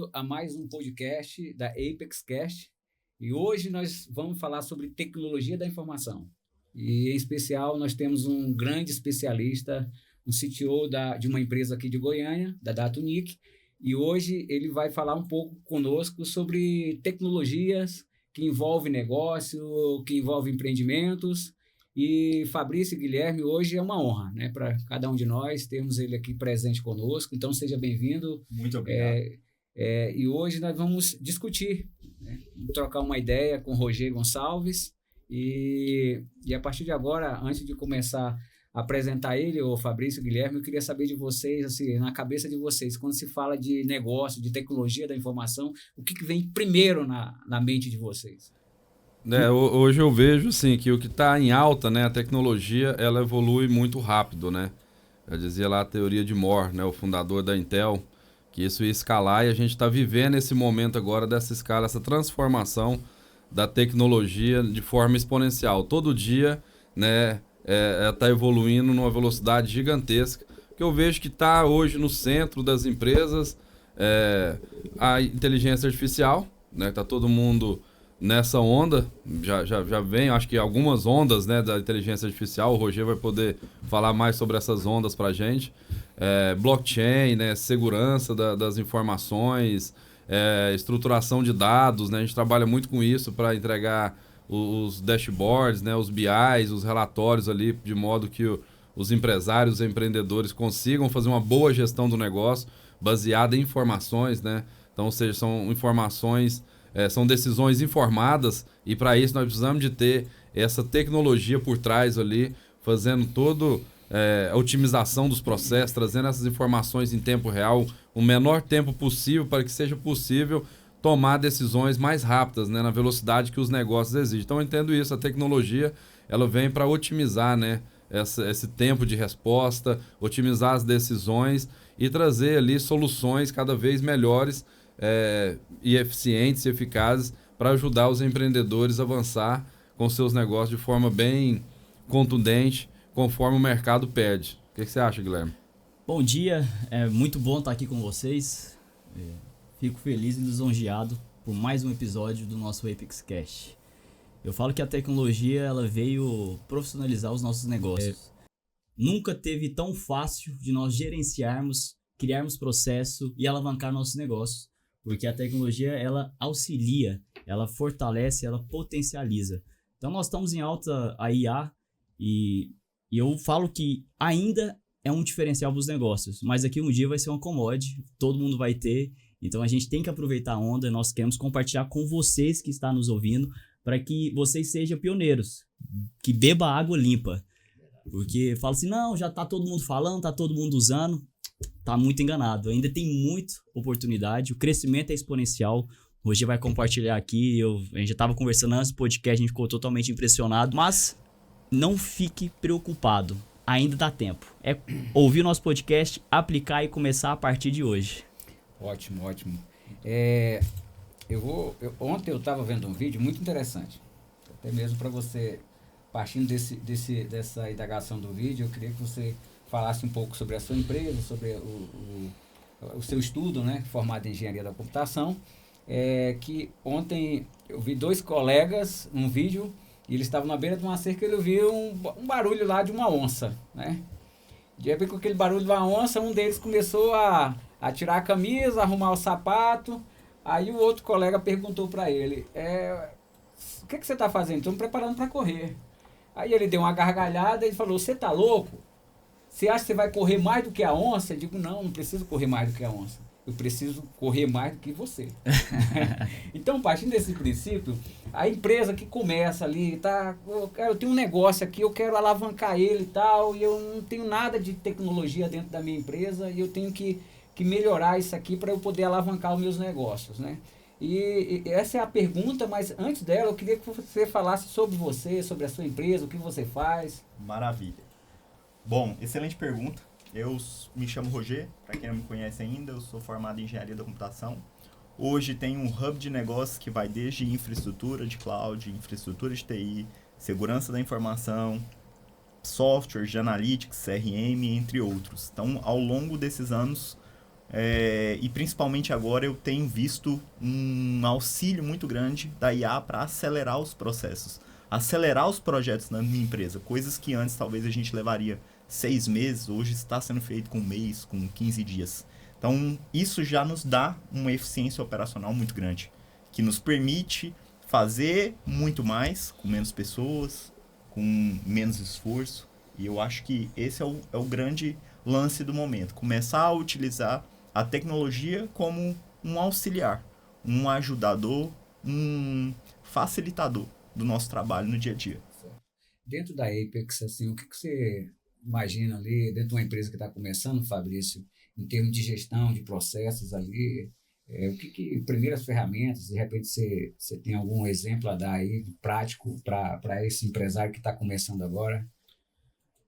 bem-vindo a mais um podcast da ApexCast. E hoje nós vamos falar sobre tecnologia da informação. E, em especial, nós temos um grande especialista, um CTO de uma empresa aqui de Goiânia, da Datunic. E hoje ele vai falar um pouco conosco sobre tecnologias que envolvem negócio, que envolvem empreendimentos. E Fabrício e Guilherme, hoje é uma honra, né, para cada um de nós termos ele aqui presente conosco. Então, seja bem-vindo. Muito obrigado. E hoje nós vamos discutir, né, trocar uma ideia com o Roger Gonçalves. E a partir de agora, antes de começar a apresentar ele, o Fabrício e Guilherme, eu queria saber de vocês, assim, na cabeça de vocês, quando se fala de negócio, de tecnologia da informação, o que vem primeiro na mente de vocês? Hoje eu vejo assim, que o que está em alta, né, a tecnologia, ela evolui muito rápido, né? Já dizia lá a teoria de Moore, né, o fundador da Intel, que isso ia escalar, e a gente está vivendo esse momento agora dessa escala, essa transformação da tecnologia de forma exponencial. Todo dia, né, tá evoluindo numa velocidade gigantesca, que eu vejo que está hoje no centro das empresas, a inteligência artificial, né? Tá todo mundo nessa onda, já vem, acho que algumas ondas, né, da inteligência artificial. O Roger vai poder falar mais sobre essas ondas para a gente. Blockchain, né, segurança das informações, estruturação de dados, né, a gente trabalha muito com isso para entregar os dashboards, né, os BIs, os relatórios ali, de modo que os empresários, os empreendedores consigam fazer uma boa gestão do negócio baseada em informações, né? Então, ou seja, são informações... são decisões informadas, e para isso nós precisamos de ter essa tecnologia por trás ali, fazendo toda a otimização dos processos, trazendo essas informações em tempo real, o menor tempo possível, para que seja possível tomar decisões mais rápidas, né, na velocidade que os negócios exigem. Então eu entendo isso, a tecnologia ela vem para otimizar, né, esse tempo de resposta, otimizar as decisões e trazer ali soluções cada vez melhores e eficientes e eficazes para ajudar os empreendedores a avançar com seus negócios de forma bem contundente, conforme o mercado pede. O que você acha, Guilherme? Bom dia, é muito bom estar aqui com vocês. Fico feliz e lisonjeado por mais um episódio do nosso ApexCast. Eu falo que a tecnologia ela veio profissionalizar os nossos negócios. Nunca teve tão fácil de nós gerenciarmos, criarmos processo e alavancar nossos negócios. Porque a tecnologia, ela auxilia, ela fortalece, ela potencializa. Então, nós estamos em alta a IA e eu falo que ainda é um diferencial para os negócios. Mas daqui um dia vai ser uma commodity, todo mundo vai ter. Então, a gente tem que aproveitar a onda. Nós queremos compartilhar com vocês que estão nos ouvindo para que vocês sejam pioneiros, que beba água limpa. Porque fala assim, não, já está todo mundo falando, está todo mundo usando. Tá muito enganado, ainda tem muita oportunidade, o crescimento é exponencial. Hoje vai compartilhar aqui, a gente já estava conversando antes do podcast, a gente ficou totalmente impressionado, mas não fique preocupado, ainda dá tempo. É ouvir o nosso podcast, aplicar e começar a partir de hoje. Ótimo. Ontem eu estava vendo um vídeo muito interessante, até mesmo para você, partindo dessa indagação do vídeo, eu queria que você falasse um pouco sobre a sua empresa, sobre o seu estudo, né, formado em engenharia da computação, que ontem eu vi dois colegas num vídeo, e eles estavam na beira de uma cerca, e eu vi um barulho lá de uma onça, né? De repente, com aquele barulho de uma onça, um deles começou a tirar a camisa, arrumar o sapato. Aí o outro colega perguntou para ele, o que você está fazendo? Estou me preparando para correr. Aí ele deu uma gargalhada e falou, você está louco? Você acha que você vai correr mais do que a onça? Eu digo, não preciso correr mais do que a onça. Eu preciso correr mais do que você. Então, partindo desse princípio, a empresa que começa ali, tá, eu tenho um negócio aqui, eu quero alavancar ele e tal, e eu não tenho nada de tecnologia dentro da minha empresa, e eu tenho que melhorar isso aqui para eu poder alavancar os meus negócios, né? E essa é a pergunta, mas antes dela, eu queria que você falasse sobre você, sobre a sua empresa, o que você faz. Maravilha. Bom, excelente pergunta. Eu me chamo Roger, para quem não me conhece ainda, eu sou formado em engenharia da computação. Hoje tem um hub de negócios que vai desde infraestrutura de cloud, infraestrutura de TI, segurança da informação, software de analytics, CRM, entre outros. Então, ao longo desses anos, E principalmente agora eu tenho visto um auxílio muito grande da IA para acelerar os processos, acelerar os projetos na minha empresa, coisas que antes talvez a gente levaria 6 meses, hoje está sendo feito com 1 mês, com 15 dias. Então isso já nos dá uma eficiência operacional muito grande, que nos permite fazer muito mais com menos pessoas, com menos esforço. E eu acho que esse é o grande lance do momento, começar a utilizar a tecnologia como um auxiliar, um ajudador, um facilitador do nosso trabalho no dia a dia. Dentro da Apex, assim, o que você imagina ali, dentro de uma empresa que está começando, Fabrício, em termos de gestão de processos ali, o que primeiras ferramentas, de repente você tem algum exemplo a dar aí, prático, para esse empresário que está começando agora?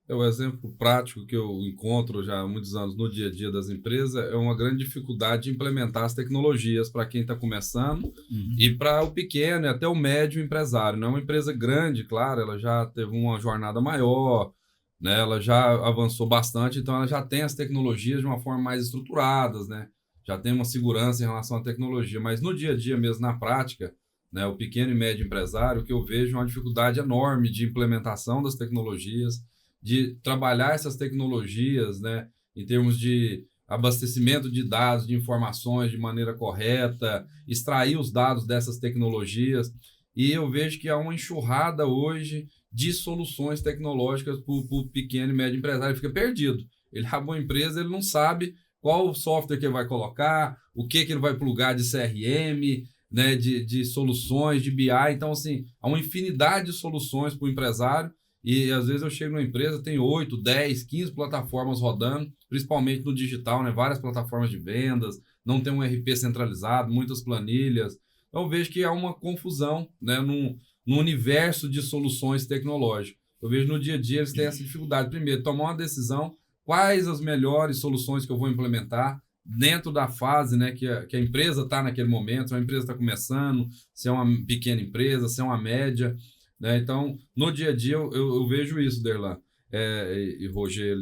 O exemplo prático que eu encontro já há muitos anos no dia a dia das empresas é uma grande dificuldade de implementar as tecnologias para quem está começando e para o pequeno e até o médio empresário. Não é uma empresa grande, claro, ela já teve uma jornada maior, né? Ela já avançou bastante, então ela já tem as tecnologias de uma forma mais estruturadas, né? Já tem uma segurança em relação à tecnologia, mas no dia a dia mesmo, na prática, né, o pequeno e médio empresário, o que eu vejo é uma dificuldade enorme de implementação das tecnologias, de trabalhar essas tecnologias, né, em termos de abastecimento de dados, de informações de maneira correta, extrair os dados dessas tecnologias. E eu vejo que há uma enxurrada hoje de soluções tecnológicas para o pequeno e médio empresário. Ele fica perdido. Ele abre uma empresa, ele não sabe qual software que ele vai colocar, o que ele vai plugar de CRM, né, de soluções, de BI. Então, assim, há uma infinidade de soluções para o empresário. E às vezes eu chego numa empresa, tem 8, 10, 15 plataformas rodando, principalmente no digital, né? Várias plataformas de vendas, não tem um RP centralizado, muitas planilhas. Então eu vejo que há uma confusão, né, no universo de soluções tecnológicas. Eu vejo no dia a dia eles têm essa dificuldade. Primeiro, tomar uma decisão, quais as melhores soluções que eu vou implementar dentro da fase, né, que a empresa está naquele momento, se a empresa está começando, se é uma pequena empresa, se é uma média. Né? Então, no dia a dia, eu vejo isso, Derlan e Roger,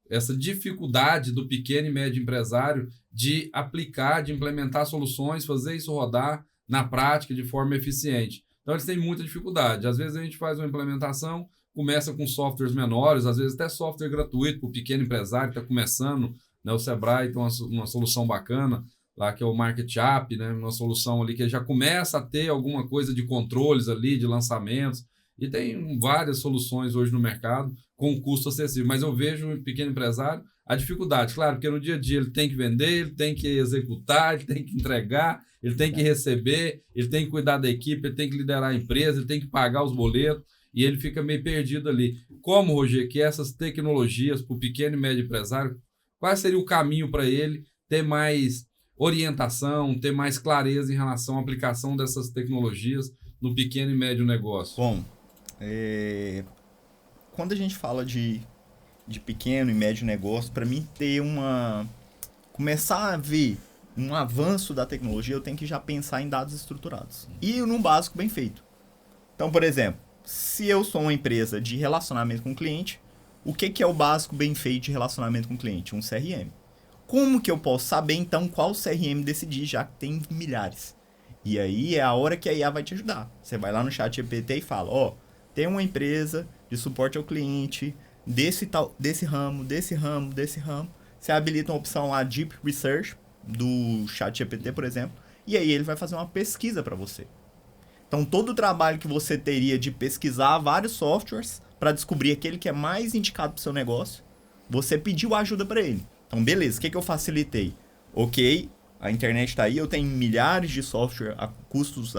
essa dificuldade do pequeno e médio empresário de aplicar, de implementar soluções, fazer isso rodar na prática de forma eficiente. Então, eles têm muita dificuldade. Às vezes, a gente faz uma implementação, começa com softwares menores, às vezes até software gratuito para o pequeno empresário que está começando. Né? O Sebrae tem uma solução bacana, lá que é o Market App, né? Uma solução ali que já começa a ter alguma coisa de controles ali, de lançamentos, e tem várias soluções hoje no mercado com custo acessível, mas eu vejo o pequeno empresário a dificuldade, claro, porque no dia a dia ele tem que vender, ele tem que executar, ele tem que entregar, ele tem que receber, ele tem que cuidar da equipe, ele tem que liderar a empresa, ele tem que pagar os boletos, e ele fica meio perdido ali. Como, Roger, que essas tecnologias para o pequeno e médio empresário, qual seria o caminho para ele ter mais orientação, ter mais clareza em relação à aplicação dessas tecnologias no pequeno e médio negócio? Bom, quando a gente fala de pequeno e médio negócio, para mim começar a ver um avanço da tecnologia, eu tenho que já pensar em dados estruturados. E num básico bem feito. Então, por exemplo, se eu sou uma empresa de relacionamento com o cliente, o que é o básico bem feito de relacionamento com o cliente? Um CRM. Como que eu posso saber, então, qual CRM decidir, já que tem milhares? E aí é a hora que a IA vai te ajudar. Você vai lá no ChatGPT e fala, tem uma empresa de suporte ao cliente, desse ramo. Você habilita uma opção lá, Deep Research, do ChatGPT, por exemplo, e aí ele vai fazer uma pesquisa para você. Então, todo o trabalho que você teria de pesquisar vários softwares para descobrir aquele que é mais indicado para o seu negócio, você pediu ajuda para ele. Então, beleza, o que eu facilitei? Ok, a internet está aí, eu tenho milhares de software a custos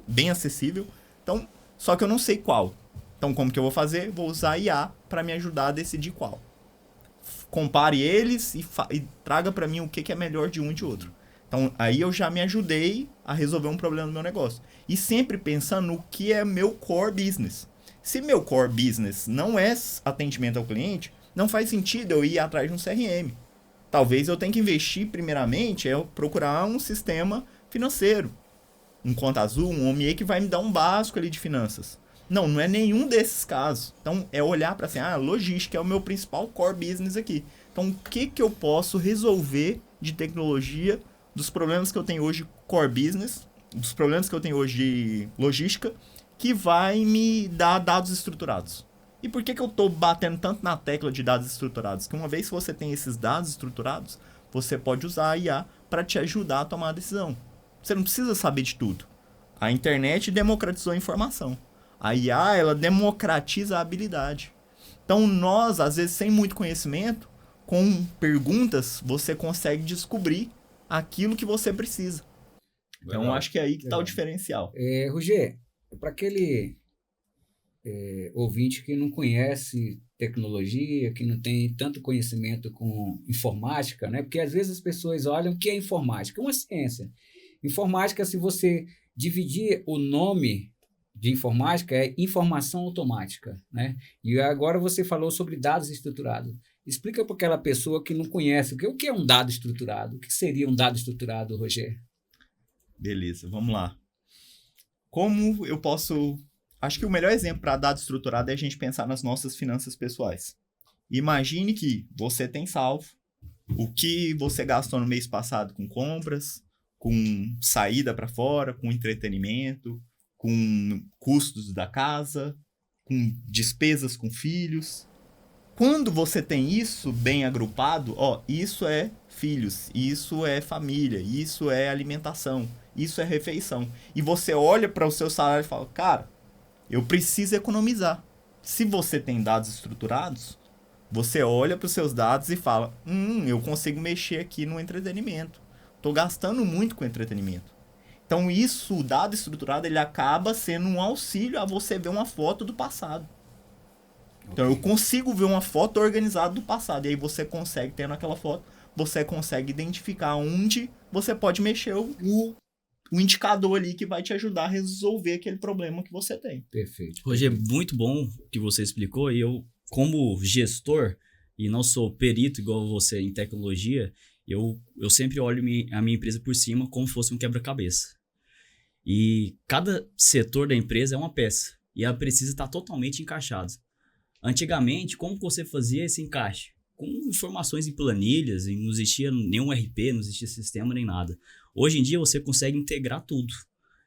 bem acessível, então, só que eu não sei qual. Então, como que eu vou fazer? Vou usar a IA para me ajudar a decidir qual. Compare eles e traga para mim o que é melhor de um e de outro. Então, aí eu já me ajudei a resolver um problema no meu negócio. E sempre pensando no que é meu core business. Se meu core business não é atendimento ao cliente, não faz sentido eu ir atrás de um CRM. Talvez eu tenha que investir, primeiramente, procurar um sistema financeiro. Um Conta Azul, um OMIE que vai me dar um básico ali de finanças. Não é nenhum desses casos. Então, é olhar para assim, logística é o meu principal core business aqui. Então, o que eu posso resolver de tecnologia, dos problemas que eu tenho hoje core business, dos problemas que eu tenho hoje de logística, que vai me dar dados estruturados. E por que eu estou batendo tanto na tecla de dados estruturados? Que uma vez que você tem esses dados estruturados, você pode usar a IA para te ajudar a tomar a decisão. Você não precisa saber de tudo. A internet democratizou a informação. A IA, ela democratiza a habilidade. Então, nós, às vezes, sem muito conhecimento, com perguntas, você consegue descobrir aquilo que você precisa. Então, eu acho que é aí que está o diferencial. Roger, para aquele ouvinte que não conhece tecnologia, que não tem tanto conhecimento com informática, né? Porque às vezes as pessoas olham o que é informática. É uma ciência. Informática, se você dividir o nome de informática, é informação automática, né? E agora você falou sobre dados estruturados. Explica para aquela pessoa que não conhece o que é um dado estruturado. O que seria um dado estruturado, Roger? Beleza, vamos lá. Como eu posso... Acho que o melhor exemplo para dado estruturado é a gente pensar nas nossas finanças pessoais. Imagine que você tem salvo o que você gastou no mês passado com compras, com saída para fora, com entretenimento, com custos da casa, com despesas com filhos. Quando você tem isso bem agrupado, isso é filhos, isso é família, isso é alimentação, isso é refeição. E você olha para o seu salário e fala, cara, eu preciso economizar. Se você tem dados estruturados, você olha para os seus dados e fala, eu consigo mexer aqui no entretenimento. Estou gastando muito com entretenimento. Então isso, o dado estruturado, ele acaba sendo um auxílio a você ver uma foto do passado. Então eu consigo ver uma foto organizada do passado. E aí você consegue, tendo aquela foto, você consegue identificar onde você pode mexer o indicador ali que vai te ajudar a resolver aquele problema que você tem. Perfeito. Roger, muito bom o que você explicou. E eu, como gestor, e não sou perito igual você em tecnologia, eu sempre olho a minha empresa por cima como se fosse um quebra-cabeça. E cada setor da empresa é uma peça. E ela precisa estar totalmente encaixada. Antigamente, como você fazia esse encaixe? Com informações em planilhas, e não existia nenhum RP, não existia sistema nem nada. Hoje em dia você consegue integrar tudo.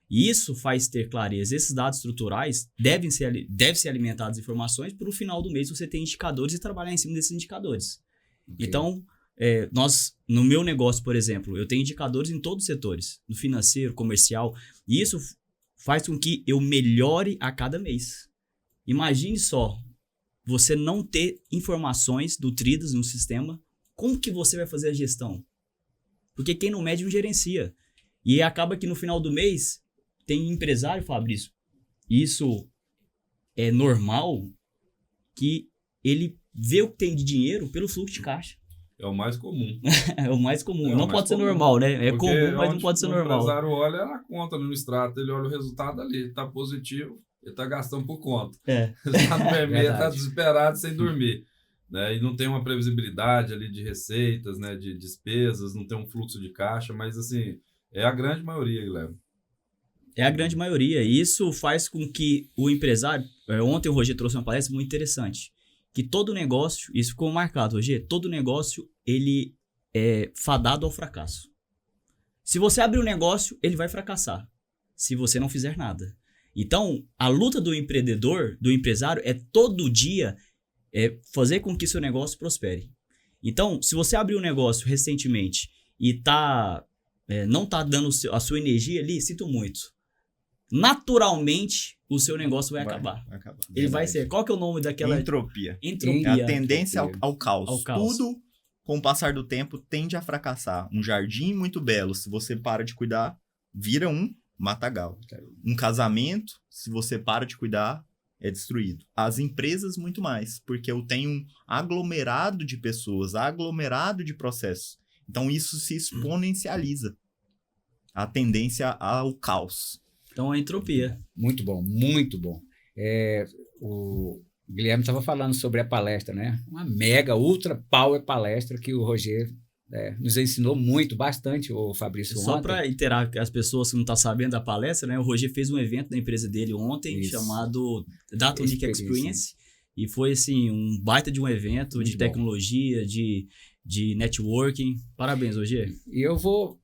E isso faz ter clareza. Esses dados estruturais devem ser alimentados de informações para no final do mês você ter indicadores e trabalhar em cima desses indicadores. Okay. Então, no meu negócio, por exemplo, eu tenho indicadores em todos os setores, no financeiro, comercial, e isso faz com que eu melhore a cada mês. Imagine só, você não ter informações nutridas no sistema, como que você vai fazer a gestão? Porque quem não mede não gerencia. E acaba que no final do mês, tem empresário, Fabrício, isso é normal, que ele vê o que tem de dinheiro pelo fluxo de caixa. É o mais comum. É o mais comum. Não pode ser normal, né? É comum, mas não pode ser normal. O empresário olha a conta no extrato, ele olha o resultado ali, está positivo, ele está gastando por conta. Ele está no vermelho, está desesperado, sem dormir. Né? E não tem uma previsibilidade ali de receitas, né? De despesas, não tem um fluxo de caixa, mas assim, é a grande maioria, Guilherme. É a grande maioria. E isso faz com que o empresário... Ontem o Roger trouxe uma palestra muito interessante. Que todo negócio, isso ficou marcado, Roger, todo negócio, ele é fadado ao fracasso. Se você abrir um negócio, ele vai fracassar, se você não fizer nada. Então, a luta do empreendedor, do empresário, é todo dia fazer com que seu negócio prospere. Então, se você abrir um negócio recentemente e não está dando a sua energia ali, sinto muito. Naturalmente, o seu negócio vai acabar. Ele vai ser... Qual que é o nome daquela... Entropia. Entropia. A tendência ao caos. Tudo, com o passar do tempo, tende a fracassar. Um jardim muito belo, se você para de cuidar, vira um matagal. Um casamento, se você para de cuidar, é destruído. As empresas, muito mais, porque eu tenho um aglomerado de pessoas, aglomerado de processos. Então, isso se exponencializa. A tendência ao caos. Então, a entropia. Muito bom, muito bom. O Guilherme estava falando sobre a palestra, né? Uma mega, ultra power palestra que o Roger nos ensinou bastante, o Fabrício. Só para interar as pessoas que não estão sabendo da palestra, né? O Roger fez um evento da empresa dele ontem, chamado Data Unique Experience. E foi, assim, um baita de um evento de tecnologia, de de networking. Parabéns, Roger. E eu vou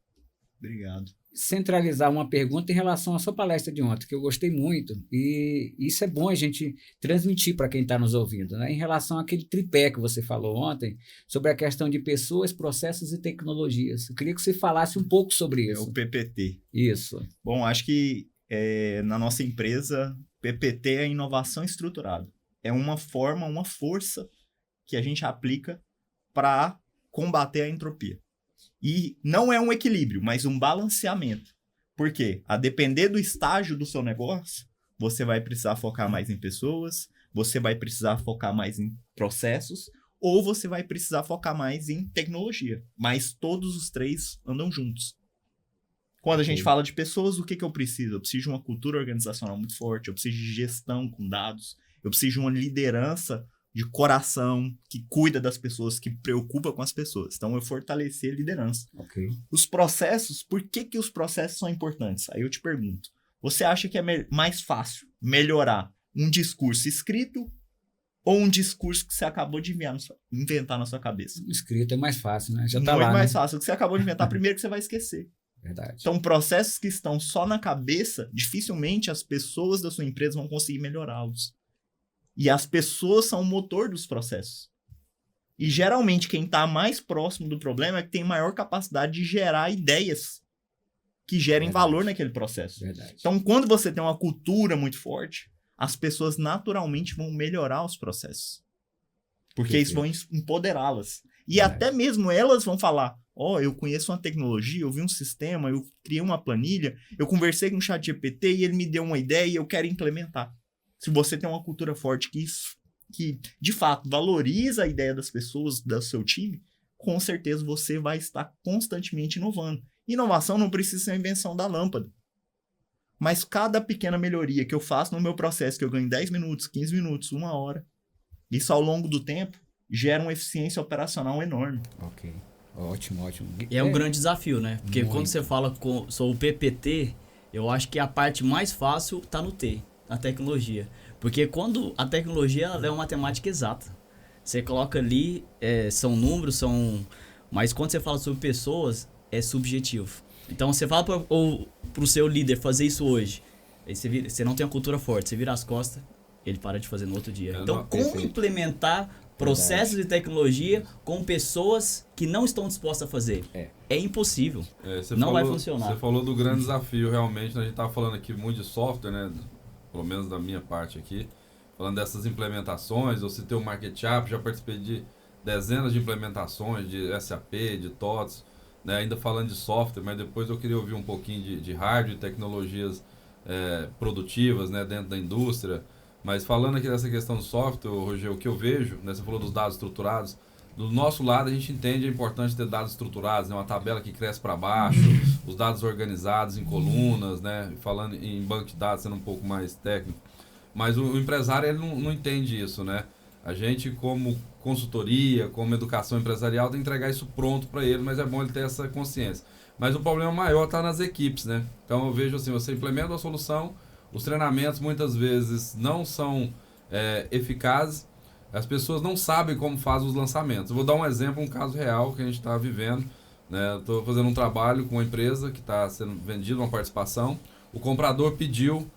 Obrigado. centralizar uma pergunta em relação à sua palestra de ontem, que eu gostei muito, e isso é bom a gente transmitir para quem está nos ouvindo, né? Em relação àquele tripé que você falou ontem, sobre a questão de pessoas, processos e tecnologias. Eu queria que você falasse um pouco sobre É isso. o PPT. Isso. Bom, acho que na nossa empresa, PPT é inovação estruturada. É uma forma, uma força que a gente aplica para combater a entropia. E não é um equilíbrio, mas um balanceamento. Por quê? A depender do estágio do seu negócio, você vai precisar focar mais em pessoas, você vai precisar focar mais em processos, ou você vai precisar focar mais em tecnologia. Mas todos os três andam juntos. Quando a gente fala de pessoas, o que eu preciso? Eu preciso de uma cultura organizacional muito forte, eu preciso de gestão com dados, eu preciso de uma liderança de coração, que cuida das pessoas, que preocupa com as pessoas. Então, eu fortalecer a liderança. Ok. Os processos, por que os processos são importantes? Aí eu te pergunto, você acha que é mais fácil melhorar um discurso escrito ou um discurso que você acabou de inventar na sua cabeça? Escrito é mais fácil, né? Já tá Muito lá, mais né? fácil. O que você acabou de inventar, primeiro que você vai esquecer. Verdade. Então, processos que estão só na cabeça, dificilmente as pessoas da sua empresa vão conseguir melhorá-los. E as pessoas são o motor dos processos. E geralmente quem está mais próximo do problema é que tem maior capacidade de gerar ideias que gerem Verdade. valor naquele processo. Verdade. Então, quando você tem uma cultura muito forte, as pessoas naturalmente vão melhorar os processos. Porque isso vão empoderá-las. E Verdade. até mesmo elas vão falar, eu conheço uma tecnologia, eu vi um sistema, eu criei uma planilha, eu conversei com o ChatGPT e ele me deu uma ideia e eu quero implementar. Se você tem uma cultura forte que, de fato, valoriza a ideia das pessoas, do seu time, com certeza você vai estar constantemente inovando. Inovação não precisa ser a invenção da lâmpada. Mas cada pequena melhoria que eu faço no meu processo, que eu ganho 10 minutos, 15 minutos, 1 hora, isso ao longo do tempo, gera uma eficiência operacional enorme. Ok. Ótimo, ótimo. É um grande desafio, né? Porque Muito. quando você fala sobre o PPT, eu acho que a parte mais fácil tá no T, na tecnologia. Porque quando a tecnologia ela é uma matemática exata. Você coloca ali, são números, mas quando você fala sobre pessoas, é subjetivo. Então você fala pro seu líder fazer isso hoje, aí você não tem uma cultura forte, você vira as costas, ele para de fazer no outro dia. Então como implementar processos de tecnologia com pessoas que não estão dispostas a fazer? É impossível. Não vai funcionar. Você falou do grande desafio, realmente. A gente estava falando aqui muito de software, né? Pelo menos da minha parte aqui. Falando dessas implementações, eu citei o Market App, já participei de dezenas de implementações de SAP, de TOTS, né? Ainda falando de software, mas depois eu queria ouvir um pouquinho de hardware e tecnologias produtivas, né? Dentro da indústria. Mas falando aqui dessa questão do software, Roger, o que eu vejo, né, você falou dos dados estruturados, do nosso lado a gente entende a importância de ter dados estruturados, né, uma tabela que cresce para baixo, os dados organizados em colunas, né, falando em banco de dados, sendo um pouco mais técnico. Mas o empresário ele não entende isso, né? A gente, como consultoria, como educação empresarial, tem que entregar isso pronto para ele, mas é bom ele ter essa consciência. Mas o problema maior está nas equipes, né? Então eu vejo assim, você implementa a solução, os treinamentos muitas vezes não são eficazes, as pessoas não sabem como faz os lançamentos. Eu vou dar um exemplo, um caso real que a gente está vivendo. Né? Estou fazendo um trabalho com uma empresa que está sendo vendida, uma participação. O comprador pediu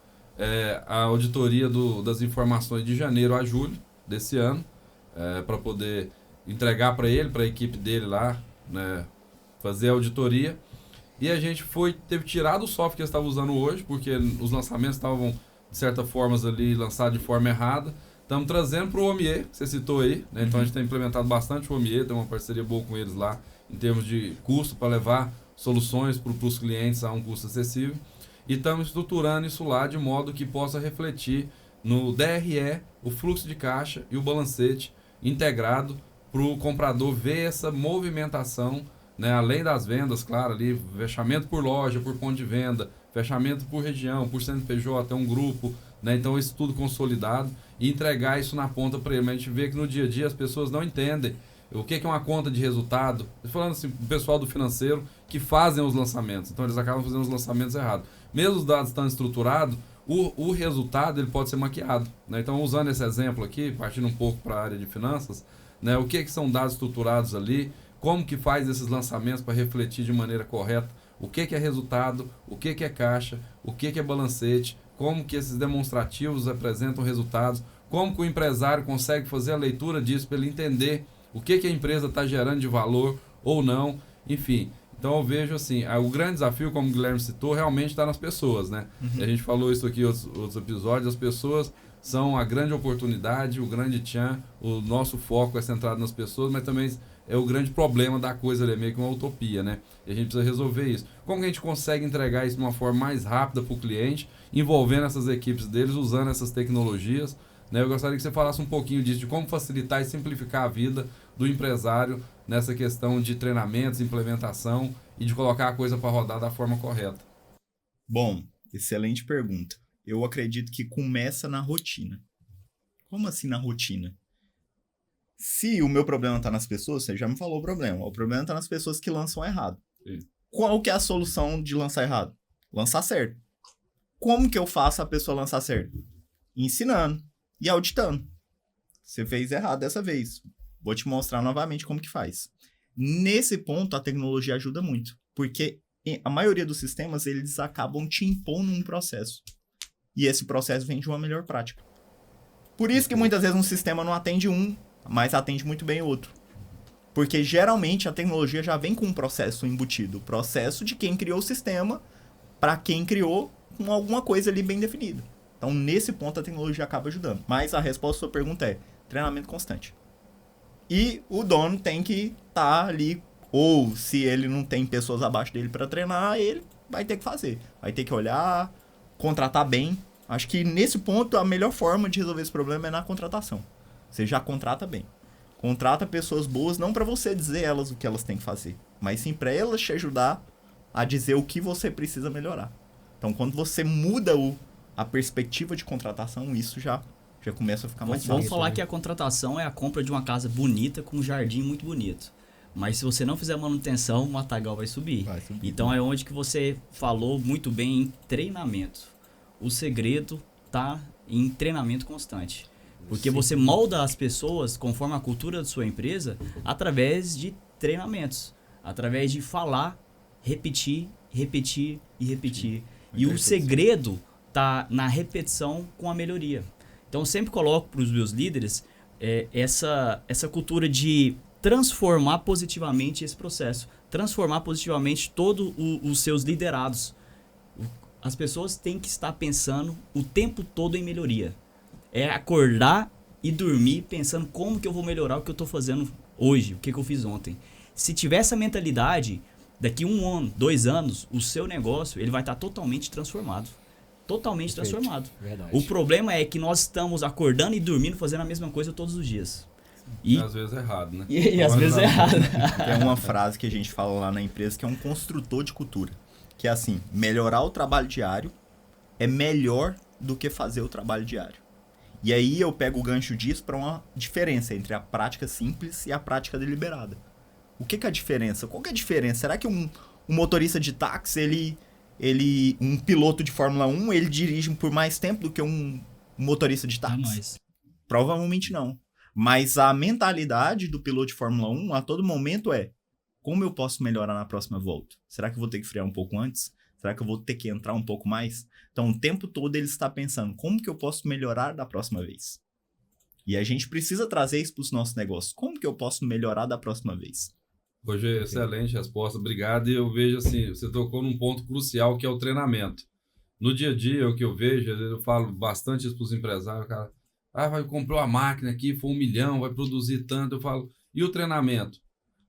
a auditoria das informações de janeiro a julho desse ano, para poder entregar para ele, para a equipe dele lá, né? Fazer a auditoria. E a gente teve que tirar do software que eles estavam usando hoje, porque os lançamentos estavam, de certa forma, ali lançados de forma errada. Estamos trazendo para o OMIE, que você citou aí, né? Então a gente tem implementado bastante o OMIE, tem uma parceria boa com eles lá, em termos de custo, para levar soluções para os clientes a um custo acessível. E estamos estruturando isso lá de modo que possa refletir no DRE, o fluxo de caixa e o balancete integrado para o comprador ver essa movimentação, né, além das vendas, claro, ali, fechamento por loja, por ponto de venda, fechamento por região, por CNPJ, um grupo, né, então isso tudo consolidado e entregar isso na ponta para ele. Mas a gente vê que no dia a dia as pessoas não entendem o que é uma conta de resultado. Falando assim, o pessoal do financeiro que fazem os lançamentos, então eles acabam fazendo os lançamentos errados. Mesmo os dados estando estruturados, o resultado ele pode ser maquiado. Né? Então, usando esse exemplo aqui, partindo um pouco para a área de finanças, né, o que são dados estruturados ali, como que faz esses lançamentos para refletir de maneira correta o que é resultado, o que é caixa, o que é balancete, como que esses demonstrativos apresentam resultados, como que o empresário consegue fazer a leitura disso para ele entender o que a empresa está gerando de valor ou não, enfim. Então eu vejo assim, o grande desafio, como o Guilherme citou, realmente está nas pessoas, né? A gente falou isso aqui em outros episódios, as pessoas são a grande oportunidade, o grande tchan, o nosso foco é centrado nas pessoas, mas também é o grande problema da coisa, é meio que uma utopia, né? E a gente precisa resolver isso. Como que a gente consegue entregar isso de uma forma mais rápida para o cliente, envolvendo essas equipes deles, usando essas tecnologias, né? Eu gostaria que você falasse um pouquinho disso, de como facilitar e simplificar a vida do empresário nessa questão de treinamentos, implementação e de colocar a coisa para rodar da forma correta. Bom, excelente pergunta. Eu acredito que começa na rotina. Como assim na rotina? Se o meu problema está nas pessoas, você já me falou o problema. O problema está nas pessoas que lançam errado. Sim. Qual que é a solução de lançar errado? Lançar certo. Como que eu faço a pessoa lançar certo? Ensinando e auditando. Você fez errado dessa vez. Vou te mostrar novamente como que faz. Nesse ponto, a tecnologia ajuda muito. Porque a maioria dos sistemas, eles acabam te impondo um processo. E esse processo vem de uma melhor prática. Por isso que muitas vezes um sistema não atende um, mas atende muito bem o outro. Porque geralmente a tecnologia já vem com um processo embutido. O processo de quem criou o sistema para quem criou com alguma coisa ali bem definida. Então, nesse ponto, a tecnologia acaba ajudando. Mas a resposta à sua pergunta é treinamento constante. E o dono tem que estar ali, ou se ele não tem pessoas abaixo dele para treinar, ele vai ter que fazer. Vai ter que olhar, contratar bem. Acho que nesse ponto a melhor forma de resolver esse problema é na contratação. Você já contrata bem. Contrata pessoas boas, não para você dizer elas o que elas têm que fazer, mas sim para elas te ajudar a dizer o que você precisa melhorar. Então, quando você muda a perspectiva de contratação, isso já começa a ficar mais fácil. Vamos falar que a contratação é a compra de uma casa bonita com um jardim muito bonito. Mas se você não fizer manutenção, o matagal vai subir. Então é onde que você falou muito bem em treinamento. O segredo está em treinamento constante. Porque você molda as pessoas conforme a cultura da sua empresa através de treinamentos. Através de falar, repetir, repetir e repetir. E o segredo está na repetição com a melhoria. Então eu sempre coloco para os meus líderes essa cultura de transformar positivamente esse processo. Transformar positivamente todos os seus liderados. As pessoas têm que estar pensando o tempo todo em melhoria. É acordar e dormir pensando como que eu vou melhorar o que eu estou fazendo hoje, o que eu fiz ontem. Se tiver essa mentalidade, daqui 1 ano, 2 anos, o seu negócio ele vai estar totalmente transformado. Totalmente transformado. Verdade. O problema é que nós estamos acordando e dormindo fazendo a mesma coisa todos os dias. E às vezes é errado, né? E às vezes é errado. Tem uma frase que a gente fala lá na empresa que é um construtor de cultura. Que é assim, melhorar o trabalho diário é melhor do que fazer o trabalho diário. E aí eu pego o gancho disso para uma diferença entre a prática simples e a prática deliberada. O que é a diferença? Qual que é a diferença? Será que um motorista de táxi, um piloto de Fórmula 1, ele dirige por mais tempo do que um motorista de táxi? Jamais. Provavelmente não. Mas a mentalidade do piloto de Fórmula 1 a todo momento é: como eu posso melhorar na próxima volta? Será que eu vou ter que frear um pouco antes? Será que eu vou ter que entrar um pouco mais? Então, o tempo todo ele está pensando, como que eu posso melhorar da próxima vez? E a gente precisa trazer isso para os nossos negócios. Como que eu posso melhorar da próxima vez? Roger, excelente resposta, obrigado. E eu vejo assim, você tocou num ponto crucial que é o treinamento. No dia a dia, o que eu vejo, eu falo bastante isso para os empresários, cara, comprou a máquina aqui, foi 1 milhão, vai produzir tanto. Eu falo, e o treinamento?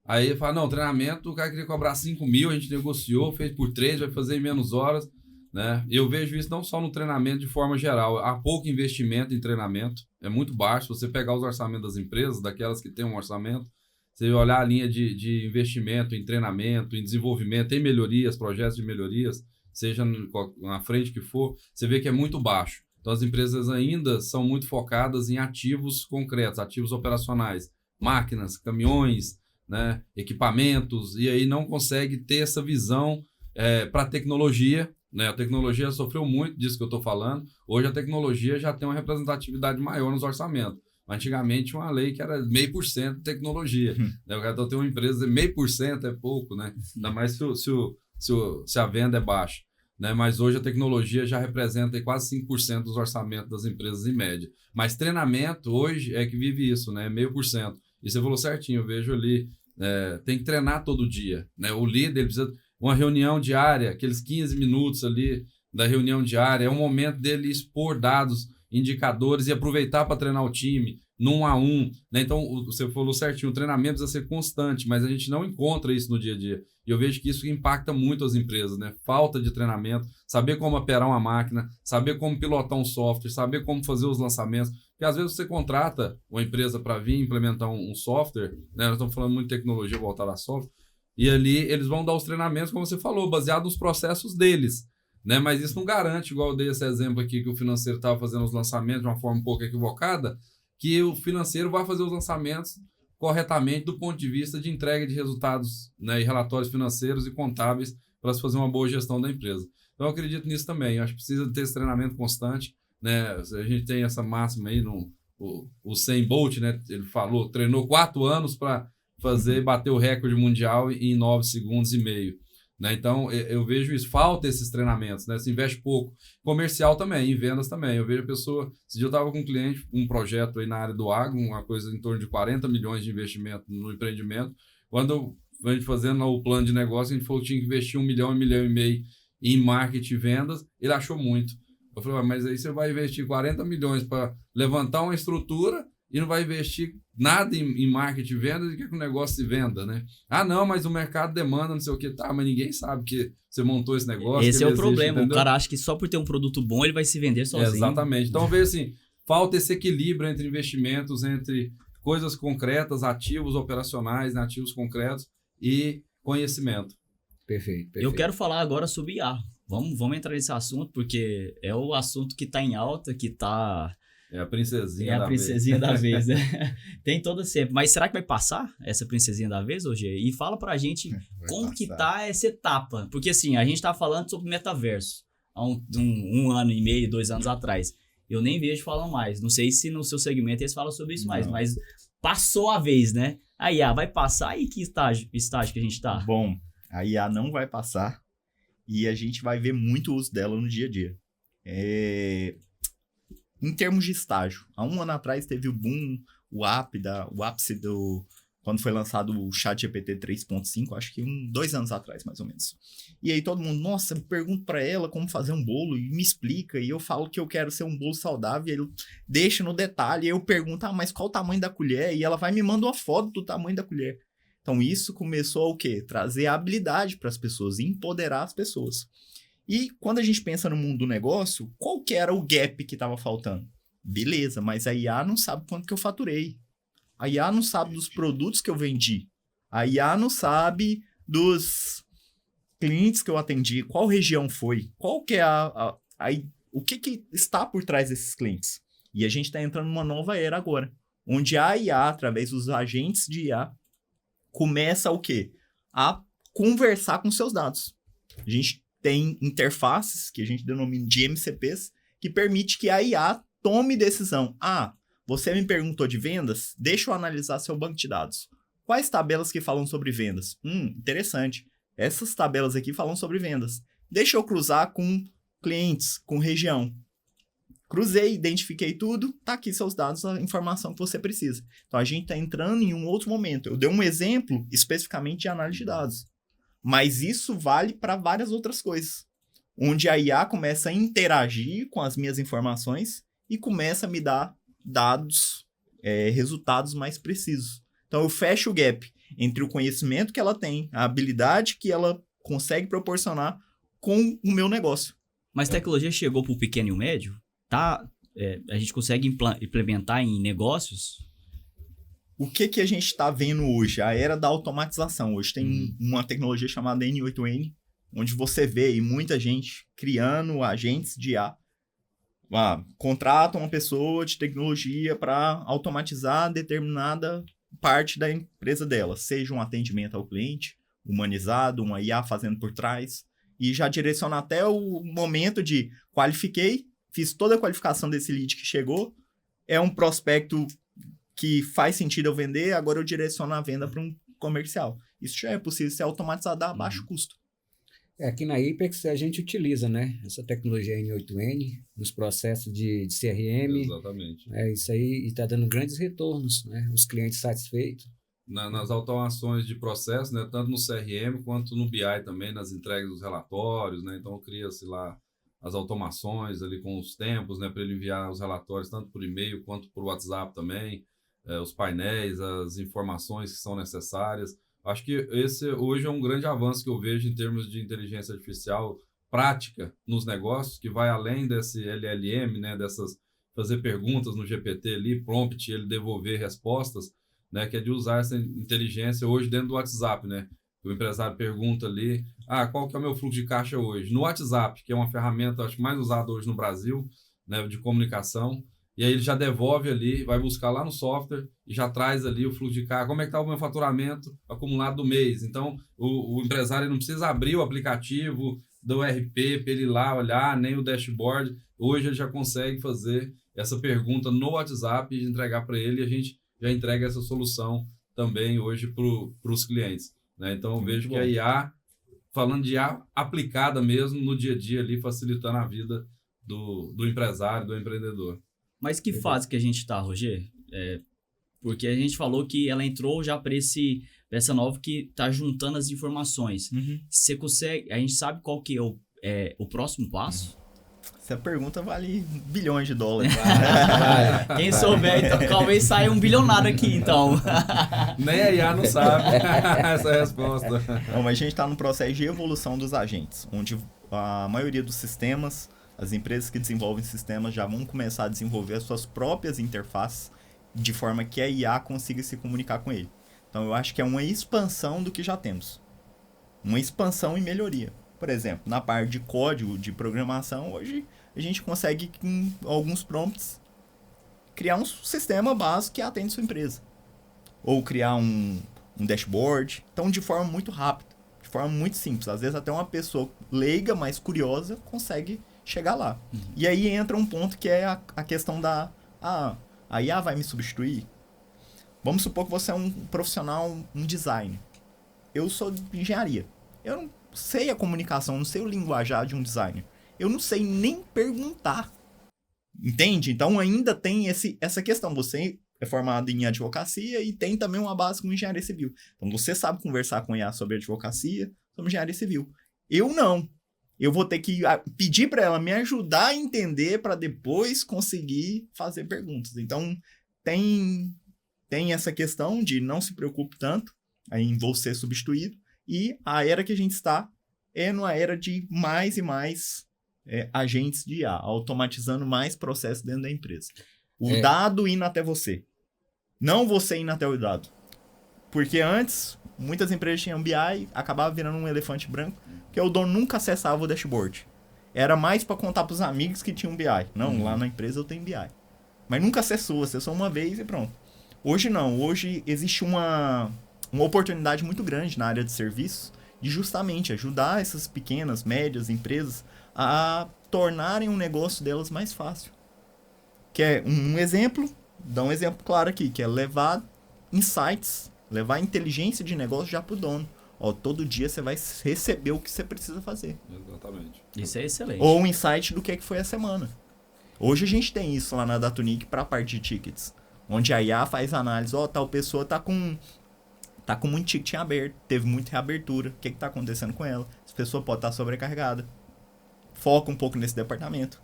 Aí ele fala, não, treinamento, o cara queria cobrar 5 mil, a gente negociou, fez por 3, vai fazer em menos horas, né? Eu vejo isso não só no treinamento de forma geral, há pouco investimento em treinamento, é muito baixo. Você pegar os orçamentos das empresas, daquelas que têm um orçamento, você olhar a linha de investimento em treinamento, em desenvolvimento, em melhorias, projetos de melhorias, seja na frente que for, você vê que é muito baixo. Então as empresas ainda são muito focadas em ativos concretos, ativos operacionais, máquinas, caminhões, né, equipamentos, e aí não consegue ter essa visão para a tecnologia, né? A tecnologia sofreu muito disso que eu estou falando. Hoje a tecnologia já tem uma representatividade maior nos orçamentos, Antigamente, uma lei que era 0,5% de tecnologia. Né? O cara tem uma empresa de 0,5% é pouco, né? Ainda mais se a venda é baixa. Né? Mas hoje a tecnologia já representa aí quase 5% dos orçamentos das empresas em média. Mas treinamento hoje é que vive isso, né? 0,5%. E você falou certinho, eu vejo ali, tem que treinar todo dia. Né? O líder ele precisa uma reunião diária, aqueles 15 minutos ali da reunião diária, é um momento dele expor dados, indicadores e aproveitar para treinar o time, no 1 a 1. Né? Então, você falou certinho, o treinamento precisa ser constante, mas a gente não encontra isso no dia a dia. E eu vejo que isso impacta muito as empresas, né? Falta de treinamento, saber como operar uma máquina, saber como pilotar um software, saber como fazer os lançamentos. Porque às vezes você contrata uma empresa para vir implementar um software, né? Nós estamos falando muito de tecnologia voltada a software, e ali eles vão dar os treinamentos, como você falou, baseado nos processos deles. Né? Mas isso não garante, igual eu dei esse exemplo aqui, que o financeiro estava fazendo os lançamentos de uma forma um pouco equivocada, que o financeiro vai fazer os lançamentos corretamente do ponto de vista de entrega de resultados, né, e relatórios financeiros e contábeis para se fazer uma boa gestão da empresa. Então, eu acredito nisso também. Eu acho que precisa ter esse treinamento constante. Né? A gente tem essa máxima aí, o Usain Bolt, né? Ele falou, treinou 4 anos para bater o recorde mundial em 9 segundos e meio. Né? Então, eu vejo isso, falta esses treinamentos, né? Se investe pouco. Comercial também, em vendas também. Eu vejo a pessoa... Esse dia eu estava com um cliente, um projeto aí na área do agro, uma coisa em torno de 40 milhões de investimento no empreendimento. Quando a gente fazendo o plano de negócio, a gente falou que tinha que investir 1 milhão, 1,5 milhão em marketing e vendas. Ele achou muito. Eu falei, mas aí você vai investir 40 milhões para levantar uma estrutura e não vai investir nada em marketing e vendas e quer que o negócio se venda, né? Ah, não, mas o mercado demanda, não sei o que, tá, mas ninguém sabe que você montou esse negócio. Esse é o problema, entendeu? O cara acha que só por ter um produto bom ele vai se vender sozinho. Exatamente. Então, vejo assim, falta esse equilíbrio entre investimentos, entre coisas concretas, ativos operacionais, né, ativos concretos e conhecimento. Perfeito. Eu quero falar agora sobre IA. Vamos entrar nesse assunto, porque é o assunto que está em alta, que está... É a princesinha da vez. Né? Tem toda sempre. Mas será que vai passar essa princesinha da vez, hoje? E fala pra gente como que tá essa etapa. Porque assim, a gente tá falando sobre metaverso há um ano e meio, 2 anos atrás. Eu nem vejo falando mais. Não sei se no seu segmento eles falam sobre isso mais, mas passou a vez, né? A IA vai passar e que estágio que a gente tá? Bom, a IA não vai passar e a gente vai ver muito uso dela no dia a dia. Em termos de estágio, há 1 ano atrás teve o boom, o ápice quando foi lançado o ChatGPT 3.5, acho que 2 anos atrás, mais ou menos. E aí todo mundo, nossa, eu pergunto para ela como fazer um bolo e me explica, e eu falo que eu quero ser um bolo saudável, e ele deixa no detalhe, e eu pergunto, mas qual o tamanho da colher? E ela vai me manda uma foto do tamanho da colher. Então isso começou a o quê? Trazer habilidade para as pessoas, empoderar as pessoas. E quando a gente pensa no mundo do negócio, qual que era o gap que estava faltando? Beleza, mas a IA não sabe quanto que eu faturei. A IA não sabe dos produtos que eu vendi. A IA não sabe dos clientes que eu atendi. Qual região foi? Qual que é o que está por trás desses clientes? E a gente está entrando numa nova era agora, onde a IA, através dos agentes de IA, começa o quê? A conversar com seus dados. A gente tem interfaces, que a gente denomina de MCPs, que permite que a IA tome decisão. Ah, você me perguntou de vendas? Deixa eu analisar seu banco de dados. Quais tabelas que falam sobre vendas? Interessante. Essas tabelas aqui falam sobre vendas. Deixa eu cruzar com clientes, com região. Cruzei, identifiquei tudo, tá aqui seus dados, a informação que você precisa. Então, a gente está entrando em um outro momento. Eu dei um exemplo especificamente de análise de dados. Mas isso vale para várias outras coisas, onde a IA começa a interagir com as minhas informações e começa a me dar dados, resultados mais precisos. Então, eu fecho o gap entre o conhecimento que ela tem, a habilidade que ela consegue proporcionar com o meu negócio. Mas a tecnologia chegou para o pequeno e o médio? A gente consegue implementar em negócios? O que a gente está vendo hoje? A era da automatização. Hoje tem uma tecnologia chamada N8N, onde você vê muita gente criando agentes de IA. Contrata uma pessoa de tecnologia para automatizar determinada parte da empresa dela, seja um atendimento ao cliente, humanizado, uma IA fazendo por trás, e já direciona até o momento de qualifiquei, fiz toda a qualificação desse lead que chegou, é um prospecto que faz sentido eu vender, agora eu direciono a venda para um comercial. Isso já é possível ser automatizado a baixo custo. Aqui na Ipex a gente utiliza, né, essa tecnologia N8N nos processos de CRM. Exatamente. Isso aí está dando grandes retornos, né, os clientes satisfeitos. Nas automações de processo, né, tanto no CRM quanto no BI também, nas entregas dos relatórios, né, então cria-se lá as automações ali com os tempos, né, para ele enviar os relatórios tanto por e-mail quanto por WhatsApp também, os painéis, as informações que são necessárias. Acho que esse hoje é um grande avanço que eu vejo em termos de inteligência artificial prática nos negócios, que vai além desse LLM, né, dessas fazer perguntas no GPT ali, prompt, ele devolver respostas, né, que é de usar essa inteligência hoje dentro do WhatsApp, né? O empresário pergunta ali, qual que é o meu fluxo de caixa hoje? No WhatsApp, que é uma ferramenta, acho que mais usada hoje no Brasil, né, de comunicação, e aí ele já devolve ali, vai buscar lá no software e já traz ali o fluxo de caixa, como é que está o meu faturamento acumulado do mês. Então, o empresário não precisa abrir o aplicativo do RP para ele ir lá olhar, nem o dashboard. Hoje ele já consegue fazer essa pergunta no WhatsApp e entregar para ele, e a gente já entrega essa solução também hoje para os clientes, né? Então, eu vejo que a IA, falando de IA aplicada mesmo no dia a dia ali, facilitando a vida do empresário, do empreendedor. Mas que fase que a gente tá, Roger? Porque a gente falou que ela entrou já para essa nova que tá juntando as informações. Você consegue... A gente sabe qual que é o próximo passo? Essa pergunta vale bilhões de dólares. Quem souber, então, talvez saia um bilionário aqui, então. Nem a IA não sabe essa resposta. Não, mas a gente está num processo de evolução dos agentes, onde a maioria dos sistemas, as empresas que desenvolvem sistemas já vão começar a desenvolver as suas próprias interfaces, de forma que a IA consiga se comunicar com ele. Então, eu acho que é uma expansão do que já temos. Uma expansão e melhoria. Por exemplo, na parte de código, de programação, hoje a gente consegue, com alguns prompts, criar um sistema básico que atende sua empresa. Ou criar um dashboard. Então, de forma muito rápida, de forma muito simples. Às vezes, até uma pessoa leiga, mas curiosa, consegue chegar lá. E aí entra um ponto que é a questão da... a IA vai me substituir? Vamos supor que você é um profissional, um designer. Eu sou de engenharia. Eu não sei a comunicação, não sei o linguajar de um designer. Eu não sei nem perguntar. Entende? Então ainda tem essa questão. Você é formado em advocacia e tem também uma base com engenharia civil. Então você sabe conversar com IA sobre advocacia, sobre engenharia civil. Eu não. Eu vou ter que pedir para ela me ajudar a entender para depois conseguir fazer perguntas. Então tem essa questão de não se preocupe tanto em você substituído. E a era que a gente está é numa era de mais e mais agentes de IA, automatizando mais processos dentro da empresa. O dado indo até você. Não você indo até o dado. Porque antes, muitas empresas tinham BI, acabava virando um elefante branco, porque o dono nunca acessava o dashboard. Era mais para contar para os amigos que tinham BI. Não, lá na empresa eu tenho BI. Mas nunca acessou uma vez e pronto. Hoje não. Hoje existe uma oportunidade muito grande na área de serviços de justamente ajudar essas pequenas, médias empresas a tornarem um negócio delas mais fácil. Que é um exemplo, dá um exemplo claro aqui, que é levar insights, levar inteligência de negócio já para o dono. Todo dia você vai receber o que você precisa fazer. Exatamente. Isso é excelente. Ou um insight do que foi a semana. Hoje a gente tem isso lá na Datunic para a parte de tickets. Onde a IA faz análise. Tal pessoa tá com muito ticket aberto, teve muita reabertura. O que está acontecendo com ela? Essa pessoa pode estar sobrecarregada. Foca um pouco nesse departamento.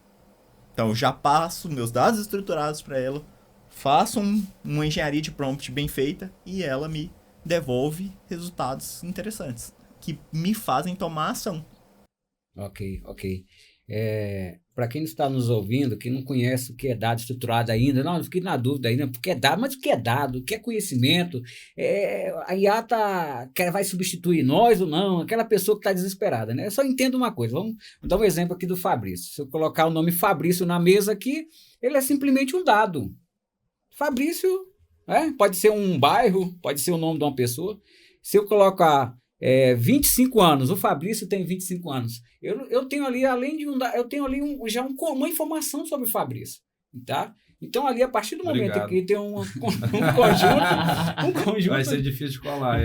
Então, eu já passo meus dados estruturados para ela, faço uma engenharia de prompt bem feita e ela me devolve resultados interessantes que me fazem tomar ação. Ok. Para quem está nos ouvindo, que não conhece o que é dado estruturado ainda, não, eu fiquei na dúvida ainda, porque é dado, mas o que é dado, o que é conhecimento, a IA vai substituir nós ou não, aquela pessoa que está desesperada, né? Eu só entendo uma coisa, vamos dar um exemplo aqui do Fabrício. Se eu colocar o nome Fabrício na mesa aqui, ele é simplesmente um dado. Fabrício, pode ser um bairro, pode ser o nome de uma pessoa. Se eu colocar 25 anos, o Fabrício tem 25 anos. Eu tenho ali, além de eu tenho ali já uma informação sobre o Fabrício, tá? Então, ali, a partir do momento Obrigado. que tem um conjunto... Vai ser difícil de colar.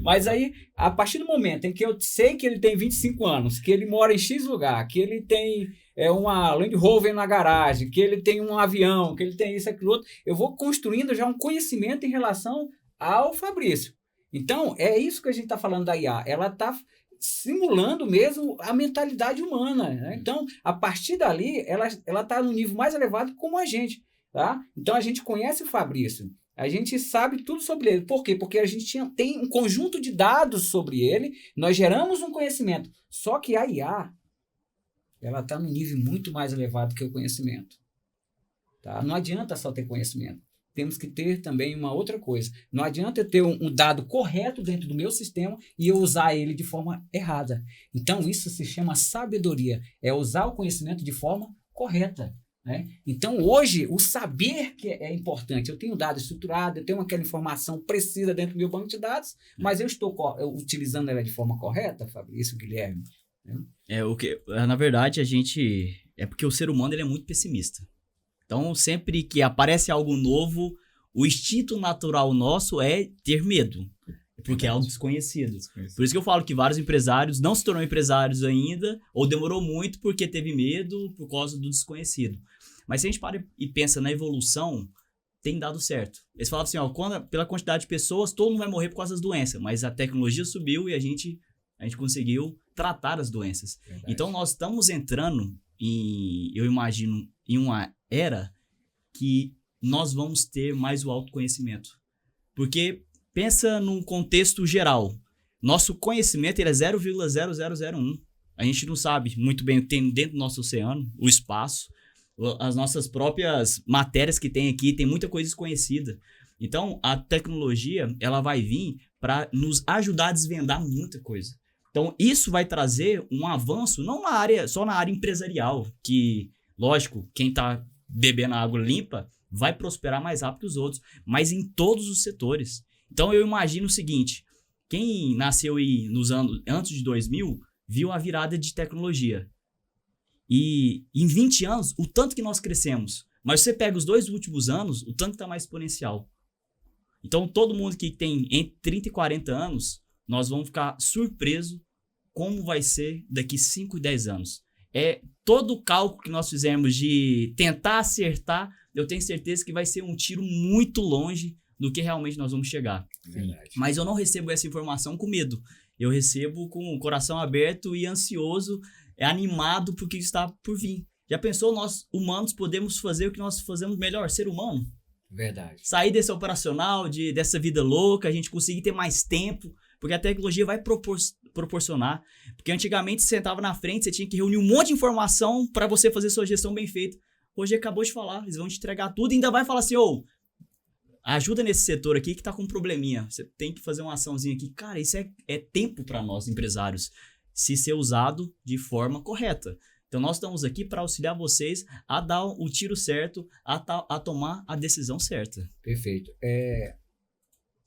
Mas aí, a partir do momento em que eu sei que ele tem 25 anos, que ele mora em X lugar, que ele tem uma Land Rover na garagem, que ele tem um avião, que ele tem isso, aquilo outro, eu vou construindo já um conhecimento em relação ao Fabrício. Então, é isso que a gente está falando da IA. Ela está simulando mesmo a mentalidade humana, né? Então, a partir dali, ela está no nível mais elevado como a gente, tá? Então, a gente conhece o Fabrício, a gente sabe tudo sobre ele. Por quê? Porque a gente tem um conjunto de dados sobre ele, nós geramos um conhecimento. Só que a IA, ela está no nível muito mais elevado que o conhecimento, tá? Não adianta só ter conhecimento. Temos que ter também uma outra coisa. Não adianta eu ter um dado correto dentro do meu sistema e eu usar ele de forma errada. Então, isso se chama sabedoria. É usar o conhecimento de forma correta, né? Então, hoje, o saber que é importante. Eu tenho dado estruturado, eu tenho aquela informação precisa dentro do meu banco de dados, mas eu estou utilizando ela de forma correta, Fabrício, Guilherme? Né? Na verdade, é porque o ser humano ele é muito pessimista. Então, sempre que aparece algo novo, o instinto natural nosso é ter medo, porque é algo desconhecido. Por isso que eu falo que vários empresários não se tornaram empresários ainda, ou demorou muito porque teve medo por causa do desconhecido. Mas se a gente para e pensa na evolução, tem dado certo. Eles falam assim, pela quantidade de pessoas, todo mundo vai morrer por causa das doenças, mas a tecnologia subiu e a gente conseguiu tratar as doenças. Verdade. Então, nós estamos entrando eu imagino, em uma era que nós vamos ter mais o autoconhecimento. Porque pensa num contexto geral. Nosso conhecimento ele é 0,0001. A gente não sabe muito bem o que tem dentro do nosso oceano, o espaço, as nossas próprias matérias que tem aqui, tem muita coisa desconhecida. Então, a tecnologia ela vai vir para nos ajudar a desvendar muita coisa. Então, isso vai trazer um avanço, não só na área empresarial, que, lógico, quem está bebendo água limpa vai prosperar mais rápido que os outros, mas em todos os setores. Então, eu imagino o seguinte, quem nasceu aí nos anos antes de 2000, viu a virada de tecnologia. E em 20 anos, o tanto que nós crescemos, mas você pega os 2 últimos anos, o tanto está mais exponencial. Então, todo mundo que tem entre 30 e 40 anos, nós vamos ficar surpresos como vai ser daqui 5 e 10 anos. Todo o cálculo que nós fizemos de tentar acertar, eu tenho certeza que vai ser um tiro muito longe do que realmente nós vamos chegar. Verdade. Mas eu não recebo essa informação com medo. Eu recebo com o coração aberto e ansioso, animado por que está por vir. Já pensou, nós humanos podemos fazer o que nós fazemos melhor, ser humano? Verdade. Sair desse operacional, dessa vida louca, a gente conseguir ter mais tempo, porque a tecnologia vai proporcionar. Porque antigamente você sentava na frente, você tinha que reunir um monte de informação para você fazer sua gestão bem feita. Hoje acabou de falar, eles vão te entregar tudo e ainda vai falar assim, ajuda nesse setor aqui que tá com um probleminha. Você tem que fazer uma açãozinha aqui. Cara, isso é tempo para nós, empresários, se ser usado de forma correta. Então, nós estamos aqui para auxiliar vocês a dar o tiro certo, a tomar a decisão certa. Perfeito.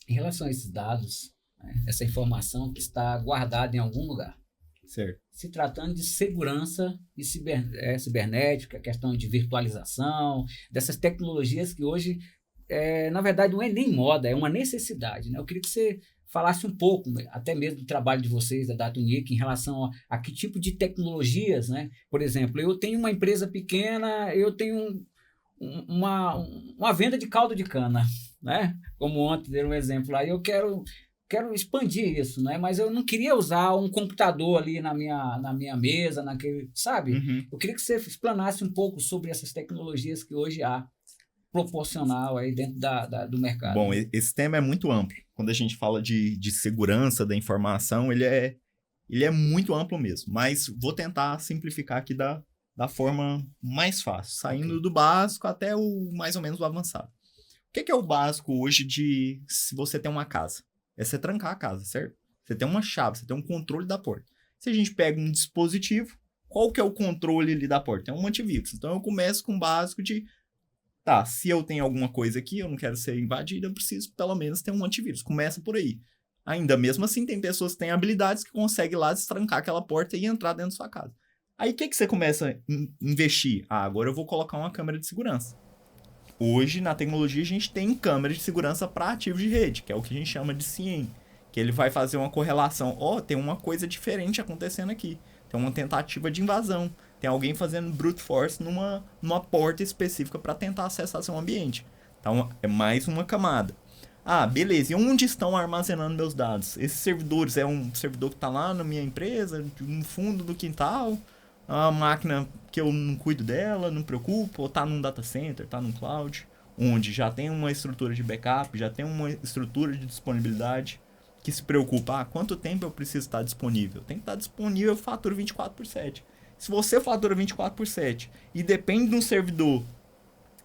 Em relação a esses dados, né, essa informação que está guardada em algum lugar. Certo. Se tratando de segurança e cibernética, questão de virtualização, dessas tecnologias que hoje, na verdade, não é nem moda, é uma necessidade, né? Eu queria que você falasse um pouco, até mesmo do trabalho de vocês, da DataUnic, em relação a que tipo de tecnologias, né? Por exemplo, eu tenho uma empresa pequena, eu tenho uma venda de caldo de cana, né? Como ontem deu um exemplo lá, eu quero expandir isso, né? Mas eu não queria usar um computador ali na minha mesa, sabe? Uhum. Eu queria que você explanasse um pouco sobre essas tecnologias que hoje há proporcional aí dentro do mercado. Bom, esse tema é muito amplo. Quando a gente fala de segurança da informação, ele é muito amplo mesmo. Mas vou tentar simplificar aqui da forma mais fácil, saindo do básico até o mais ou menos o avançado. O que é o básico hoje se você tem uma casa? É você trancar a casa, certo? Você tem uma chave, você tem um controle da porta. Se a gente pega um dispositivo, qual que é o controle ali da porta? É um antivírus. Então, eu começo com o básico de... Tá, se eu tenho alguma coisa aqui, eu não quero ser invadido, eu preciso pelo menos ter um antivírus. Começa por aí. Ainda mesmo assim, tem pessoas que têm habilidades que conseguem lá destrancar aquela porta e entrar dentro da sua casa. Aí, o que você começa a investir? Agora eu vou colocar uma câmera de segurança. Hoje, na tecnologia, a gente tem câmeras de segurança para ativos de rede, que é o que a gente chama de SIEM, que ele vai fazer uma correlação. Tem uma coisa diferente acontecendo aqui. Tem uma tentativa de invasão. Tem alguém fazendo brute force numa porta específica para tentar acessar seu ambiente. Então, é mais uma camada. Beleza. E onde estão armazenando meus dados? Esses servidores, é um servidor que está lá na minha empresa, no fundo do quintal, uma máquina que eu não cuido dela, não preocupo, ou está num data center, está num cloud, onde já tem uma estrutura de backup, já tem uma estrutura de disponibilidade, que se preocupa, quanto tempo eu preciso estar disponível? Tem que estar disponível, eu faturo 24/7. Se você fatura 24/7 e depende de um servidor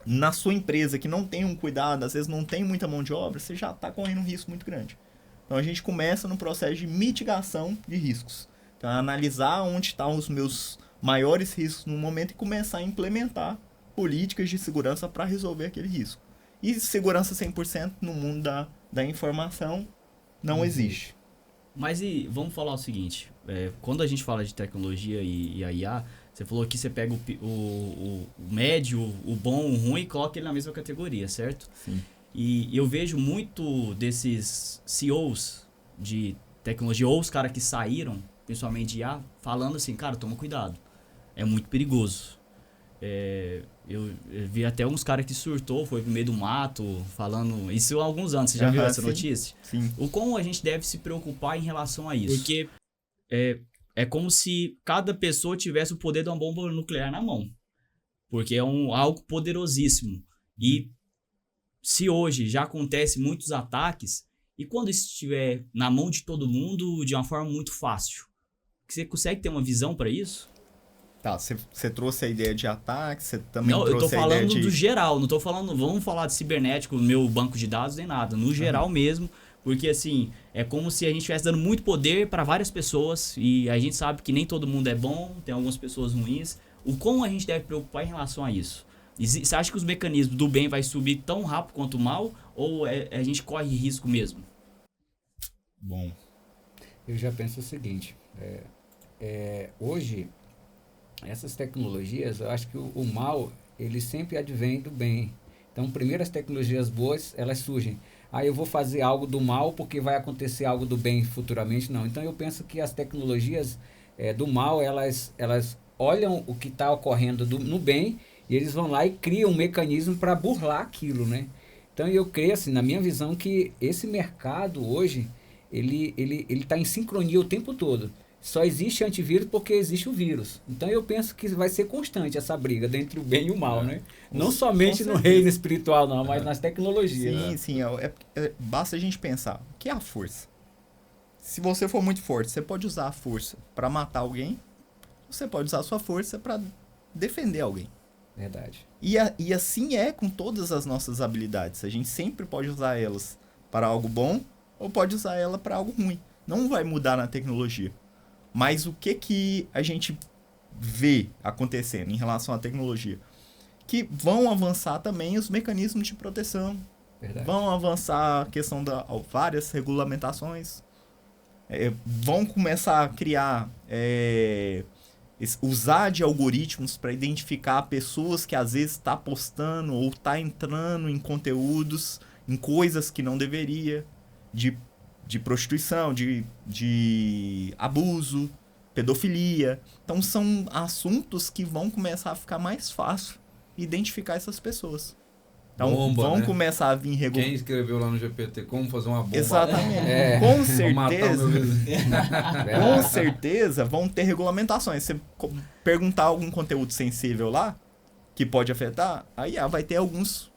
na sua empresa que não tem um cuidado, às vezes não tem muita mão de obra, você já está correndo um risco muito grande. Então a gente começa no processo de mitigação de riscos. Então analisar onde estão os meus maiores riscos no momento e começar a implementar políticas de segurança para resolver aquele risco. E segurança 100% no mundo da informação não existe. Mas vamos falar o seguinte, quando a gente fala de tecnologia e a IA, você falou que você pega o médio, o bom, o ruim e coloca ele na mesma categoria, certo? Sim. E eu vejo muito desses CEOs de tecnologia, ou os caras que saíram, principalmente de IA, falando assim, cara, toma cuidado, é muito perigoso. Eu vi até uns caras que surtou, foi pro meio do mato, falando... Isso há alguns anos, você já viu essa notícia? Sim. O como a gente deve se preocupar em relação a isso? Porque é como se cada pessoa tivesse o poder de uma bomba nuclear na mão. Porque é algo poderosíssimo. E se hoje já acontece muitos ataques, e quando isso estiver na mão de todo mundo de uma forma muito fácil? Você consegue ter uma visão para isso? Tá, você trouxe a ideia de ataque, você também não, trouxe eu tô a ideia falando de... do geral, não tô falando, vamos falar de cibernético, meu banco de dados, nem nada, no geral mesmo, porque assim, é como se a gente estivesse dando muito poder para várias pessoas, e a gente sabe que nem todo mundo é bom, tem algumas pessoas ruins, o como a gente deve preocupar em relação a isso? Você acha que os mecanismos do bem vai subir tão rápido quanto o mal, ou a gente corre risco mesmo? Bom, eu já penso o seguinte, hoje... Essas tecnologias, eu acho que o mal, ele sempre advém do bem. Então, primeiro as tecnologias boas, elas surgem. Eu vou fazer algo do mal porque vai acontecer algo do bem futuramente, não. Então, eu penso que as tecnologias do mal, elas olham o que está ocorrendo no bem e eles vão lá e criam um mecanismo para burlar aquilo, né? Então, eu creio, assim, na minha visão, que esse mercado hoje, ele está em sincronia o tempo todo. Só existe antivírus porque existe o vírus. Então eu penso que vai ser constante essa briga entre o bem e o mal, né? Não somente no reino espiritual, não, mas nas tecnologias. Sim, basta a gente pensar. O que é a força? Se você for muito forte, você pode usar a força para matar alguém, você pode usar a sua força para defender alguém. Verdade. E assim é com todas as nossas habilidades. A gente sempre pode usar elas para algo bom ou pode usar ela para algo ruim. Não vai mudar na tecnologia. Mas o que a gente vê acontecendo em relação à tecnologia? Que vão avançar também os mecanismos de proteção. Verdade. Vão avançar a questão da várias regulamentações. Vão começar a criar... usar de algoritmos para identificar pessoas que às vezes está postando ou está entrando em conteúdos, em coisas que não deveria, de prostituição, de abuso, pedofilia. Então são assuntos que vão começar a ficar mais fácil identificar essas pessoas. Então vão começar a vir regular. Quem escreveu lá no GPT como fazer uma bomba? Exatamente. Com certeza. Com certeza vão ter regulamentações. Você perguntar algum conteúdo sensível lá que pode afetar, aí vai ter algumas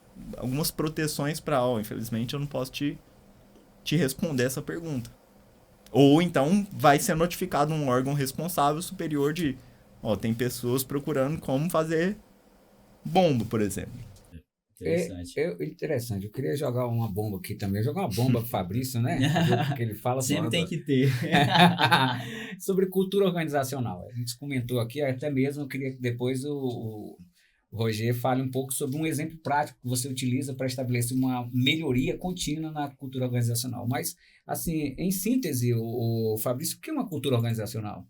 proteções para, infelizmente eu não posso te responder essa pergunta. Ou então vai ser notificado um órgão responsável superior de, tem pessoas procurando como fazer bomba, por exemplo. Interessante. Interessante. Eu queria jogar uma bomba aqui também. Jogar uma bomba pro Fabrício, né? Porque ele fala sempre tem que ter. Sobre cultura organizacional. A gente comentou aqui, até mesmo eu queria que depois o Roger fale um pouco sobre um exemplo prático que você utiliza para estabelecer uma melhoria contínua na cultura organizacional. Mas, assim, em síntese, o Fabrício, o que é uma cultura organizacional?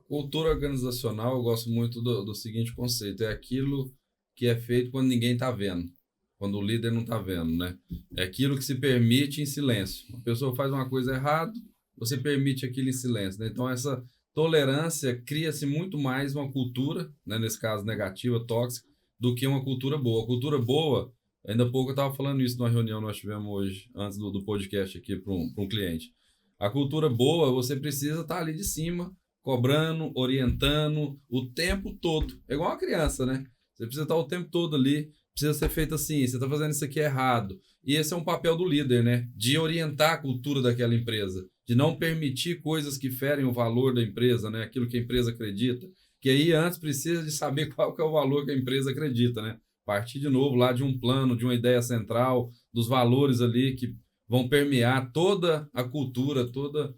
Cultura organizacional, eu gosto muito do seguinte conceito, é aquilo que é feito quando ninguém está vendo, quando o líder não está vendo, né? É aquilo que se permite em silêncio. A pessoa faz uma coisa errada, você permite aquilo em silêncio, né? Então, essa tolerância cria-se muito mais uma cultura, né? Nesse caso negativa, tóxica, do que uma cultura boa. A cultura boa, ainda há pouco eu estava falando isso numa reunião que nós tivemos hoje, antes do podcast aqui para um cliente. A cultura boa, você precisa estar ali de cima, cobrando, orientando o tempo todo. É igual uma criança, né? Você precisa estar o tempo todo ali, precisa ser feito assim, você está fazendo isso aqui errado. E esse é um papel do líder, né? De orientar a cultura daquela empresa, de não permitir coisas que ferem o valor da empresa, né? Aquilo que a empresa acredita. Que aí antes precisa de saber qual que é o valor que a empresa acredita, né? Partir de novo lá de um plano, de uma ideia central, dos valores ali que vão permear toda a cultura, toda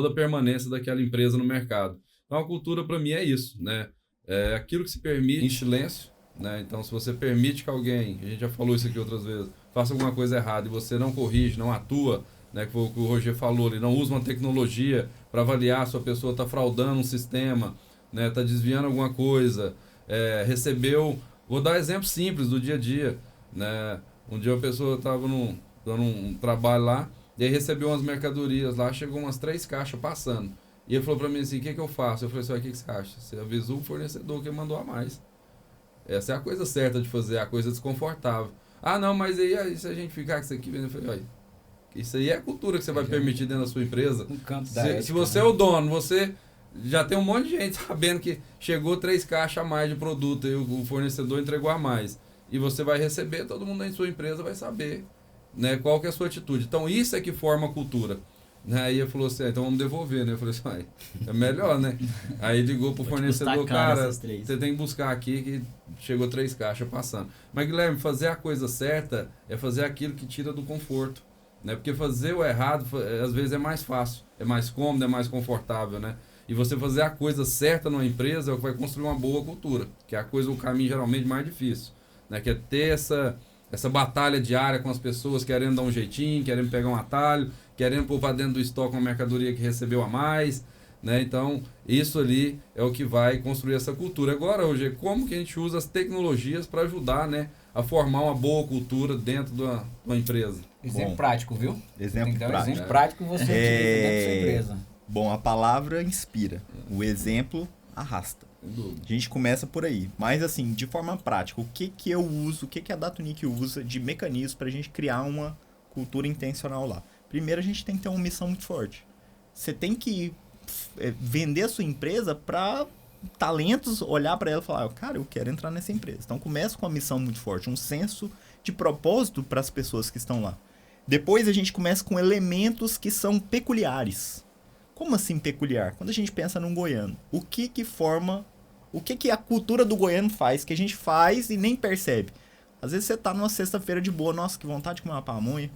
a permanência daquela empresa no mercado. Então, a cultura, para mim, é isso, né? É aquilo que se permite em silêncio, né? Então, se você permite que alguém, a gente já falou isso aqui outras vezes, faça alguma coisa errada e você não corrige, não atua, né? Que foi o que o Roger falou, ele não usa uma tecnologia para avaliar se a pessoa está fraudando um sistema, né? Está desviando alguma coisa, recebeu... Vou dar exemplo simples do dia a dia, né? Um dia a pessoa estava dando um trabalho lá, e aí recebeu umas mercadorias lá, chegou umas 3 caixas passando. E ele falou para mim assim, o que eu faço? Eu falei assim, o que você acha? Você avisou o fornecedor que mandou a mais. Essa é a coisa certa de fazer, a coisa desconfortável. Ah, não, mas aí se a gente ficar com isso aqui, eu falei, olha, isso aí é a cultura que você vai permitir dentro da sua empresa. Um campo da ética, se você é o dono, você já tem um monte de gente sabendo que chegou 3 caixas a mais de produto e o fornecedor entregou a mais. E você vai receber, todo mundo em sua empresa vai saber, né, qual que é a sua atitude. Então isso é que forma a cultura. Aí ele falou assim, então vamos devolver, né? Eu falei assim, é melhor, né? Aí ligou pro fornecedor, cara, você tem que buscar aqui que chegou 3 caixas passando. Mas Guilherme, fazer a coisa certa é fazer aquilo que tira do conforto, né? Porque fazer o errado às vezes é mais fácil, é mais cômodo, é mais confortável, né? E você fazer a coisa certa numa empresa é o que vai construir uma boa cultura, que é o caminho geralmente mais difícil, né? Que é ter essa batalha diária com as pessoas querendo dar um jeitinho, querendo pegar um atalho, querendo pôr para dentro do estoque uma mercadoria que recebeu a mais, né? Então, isso ali é o que vai construir essa cultura. Agora, Roger, como que a gente usa as tecnologias para ajudar, né, a formar uma boa cultura dentro de uma empresa? Exemplo prático, viu? Exemplo prático. Exemplo prático que você utiliza dentro da sua empresa. Bom, a palavra inspira, o exemplo arrasta. A gente começa por aí. Mas, assim, de forma prática, o que eu uso, o que a Datunic usa de mecanismo para a gente criar uma cultura intencional lá? Primeiro, a gente tem que ter uma missão muito forte. Você tem que vender a sua empresa para talentos olhar para ela e falar, cara, eu quero entrar nessa empresa. Então, começa com uma missão muito forte, um senso de propósito para as pessoas que estão lá. Depois, a gente começa com elementos que são peculiares. Como assim peculiar? Quando a gente pensa num goiano, o que forma... O que a cultura do goiano faz, que a gente faz e nem percebe? Às vezes você tá numa sexta-feira de boa, nossa, que vontade de comer uma pamonha.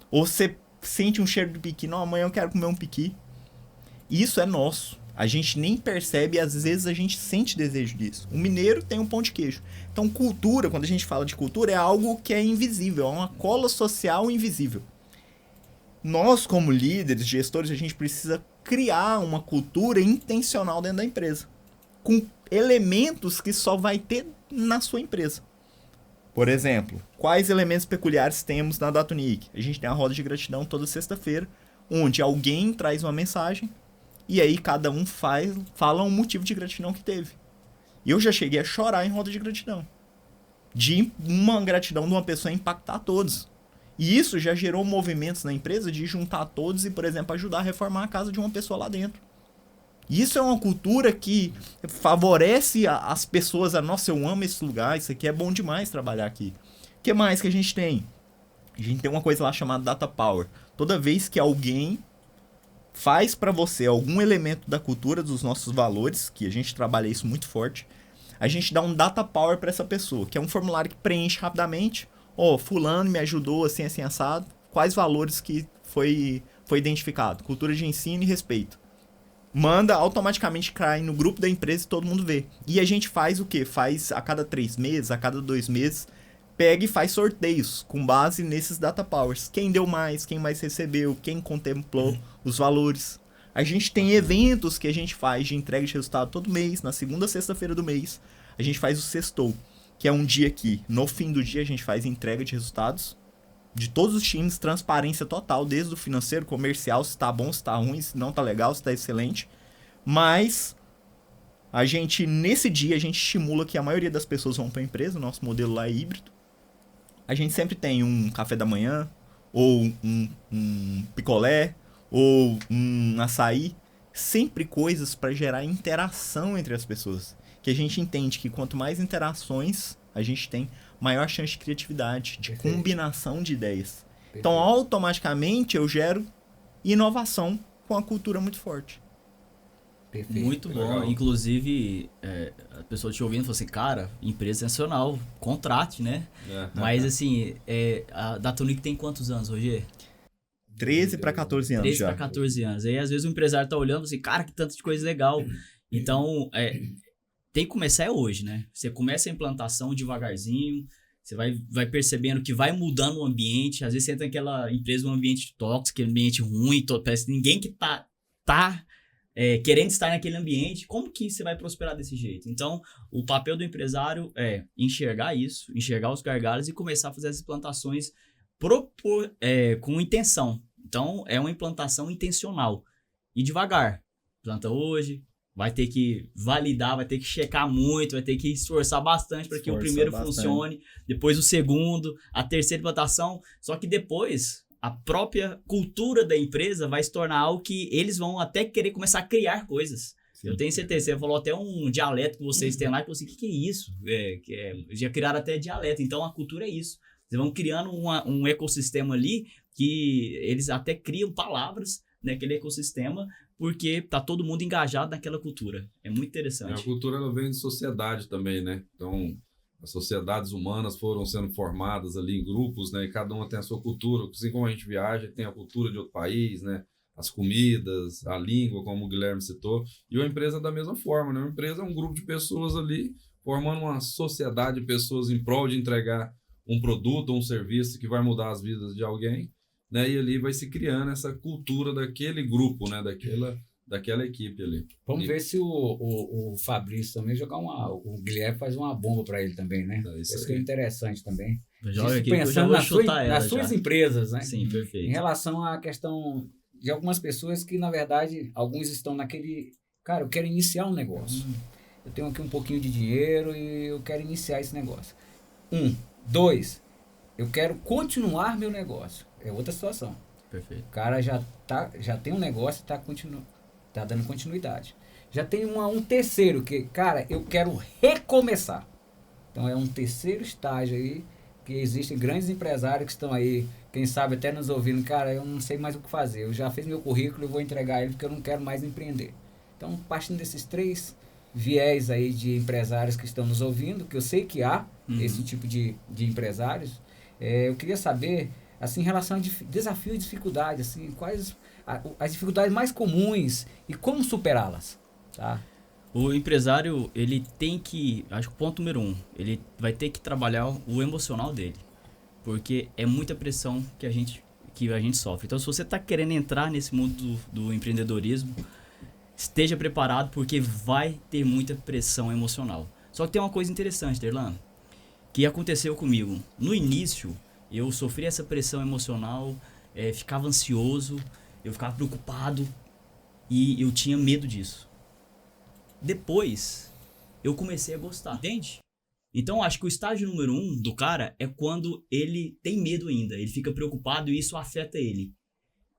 Ou você sente um cheiro de piqui, não, amanhã eu quero comer um piqui. Isso é nosso. A gente nem percebe e às vezes a gente sente desejo disso. O mineiro tem um pão de queijo. Então cultura, quando a gente fala de cultura, é algo que é invisível, é uma cola social invisível. Nós, como líderes, gestores, a gente precisa criar uma cultura intencional dentro da empresa. Com elementos que só vai ter na sua empresa. Por exemplo, quais elementos peculiares temos na Datunic? A gente tem a roda de gratidão toda sexta-feira, onde alguém traz uma mensagem e aí cada um fala um motivo de gratidão que teve. E eu já cheguei a chorar em roda de gratidão. De uma gratidão de uma pessoa impactar todos. E isso já gerou movimentos na empresa de juntar todos e, por exemplo, ajudar a reformar a casa de uma pessoa lá dentro. Isso é uma cultura que favorece as pessoas. Nossa, eu amo esse lugar, isso aqui é bom demais trabalhar aqui. O que mais que a gente tem? A gente tem uma coisa lá chamada Data Power. Toda vez que alguém faz para você algum elemento da cultura, dos nossos valores, que a gente trabalha isso muito forte, a gente dá um Data Power para essa pessoa, que é um formulário que preenche rapidamente. Fulano me ajudou assim, assim, assado. Quais valores que foi identificado? Cultura de ensino e respeito. Manda, automaticamente cai no grupo da empresa e todo mundo vê. E a gente faz o quê? Faz a cada 3 meses, a cada 2 meses, pega e faz sorteios com base nesses Data Powers. Quem deu mais, quem mais recebeu, quem contemplou os valores. A gente tem eventos que a gente faz de entrega de resultado todo mês, na segunda sexta-feira do mês. A gente faz o sextou. que é um dia que, no fim do dia, a gente faz entrega de resultados de todos os times, transparência total, desde o financeiro, comercial, se tá bom, se tá ruim, se não tá legal, se tá excelente. Mas a gente, nesse dia, a gente estimula que a maioria das pessoas vão para a empresa, o nosso modelo lá é híbrido. A gente sempre tem um café da manhã, ou um picolé, ou um açaí, sempre coisas para gerar interação entre as pessoas. Que a gente entende que quanto mais interações a gente tem, maior chance de criatividade, de Perfeito. combinação de ideias. Perfeito. Então, automaticamente, eu gero inovação com a cultura muito forte. Perfeito. Muito bom. Legal. Inclusive, a pessoa te ouvindo falou assim, cara, empresa nacional, contrate, né? Mas assim, a Datonic tem quantos anos, Roger? 13 para 14 anos 13 já. para 14 anos. Aí às vezes o empresário tá olhando assim, cara, que tanto de coisa legal. Então, tem que começar hoje, né? Você começa a implantação devagarzinho, você vai percebendo que vai mudando o ambiente. Às vezes você entra naquela empresa, um ambiente tóxico, um ambiente ruim, parece que ninguém que tá querendo estar naquele ambiente. Como que você vai prosperar desse jeito? Então, o papel do empresário é enxergar isso, enxergar os gargalos e começar a fazer as implantações com intenção. Então, é uma implantação intencional. E devagar. Planta hoje, vai ter que validar, vai ter que checar muito, vai ter que esforçar bastante para que o primeiro funcione, depois o segundo, a terceira implantação. Só que depois, a própria cultura da empresa vai se tornar algo que eles vão até querer começar a criar coisas. Sim. Eu tenho certeza, você falou até um dialeto que vocês têm lá, e falou assim, o que é isso? Já criaram até dialeto, então a cultura é isso. Vocês vão criando um ecossistema ali que eles até criam palavras naquele ecossistema, porque tá todo mundo engajado naquela cultura. É muito interessante. A cultura ela vem de sociedade também, né? Então, as sociedades humanas foram sendo formadas ali em grupos, né? E cada uma tem a sua cultura. Assim como a gente viaja, tem a cultura de outro país, né? As comidas, a língua, como o Guilherme citou. E uma empresa da mesma forma, né? Uma empresa é um grupo de pessoas ali formando uma sociedade de pessoas em prol de entregar um produto ou um serviço que vai mudar as vidas de alguém, né? E ali vai se criando essa cultura daquele grupo, né? Daquela equipe ali. Vamos ver se o Fabrício também jogar o Guilherme faz uma bomba para ele também, né? Isso que é interessante também. Joga aqui, pensando nas suas empresas, né? Sim, perfeito. Em relação à questão de algumas pessoas que, na verdade, alguns estão naquele... Cara, eu quero iniciar um negócio. Eu tenho aqui um pouquinho de dinheiro e eu quero iniciar esse negócio. 2, eu quero continuar meu negócio. É outra situação. Perfeito. O cara já tem um negócio e tá dando continuidade. Já tem um terceiro que, cara, eu quero recomeçar. Então é um terceiro estágio aí, que existem grandes empresários que estão aí, quem sabe até nos ouvindo, cara, eu não sei mais o que fazer. Eu já fiz meu currículo e vou entregar ele porque eu não quero mais empreender. Então, partindo desses 3 viés aí de empresários que estão nos ouvindo, que eu sei que há esse tipo de empresários, eu queria saber, assim, em relação a desafio e dificuldade, assim, quais as dificuldades mais comuns e como superá-las, tá? O empresário, ele tem que, acho que o ponto número 1, ele vai ter que trabalhar o emocional dele, porque é muita pressão que a gente sofre. Então, se você está querendo entrar nesse mundo do empreendedorismo, esteja preparado, porque vai ter muita pressão emocional. Só que tem uma coisa interessante, Derlan, que aconteceu comigo. No início, eu sofri essa pressão emocional, ficava ansioso, eu ficava preocupado e eu tinha medo disso. Depois, eu comecei a gostar, entende? Então, acho que o estágio número 1 do cara é quando ele tem medo ainda, ele fica preocupado e isso afeta ele.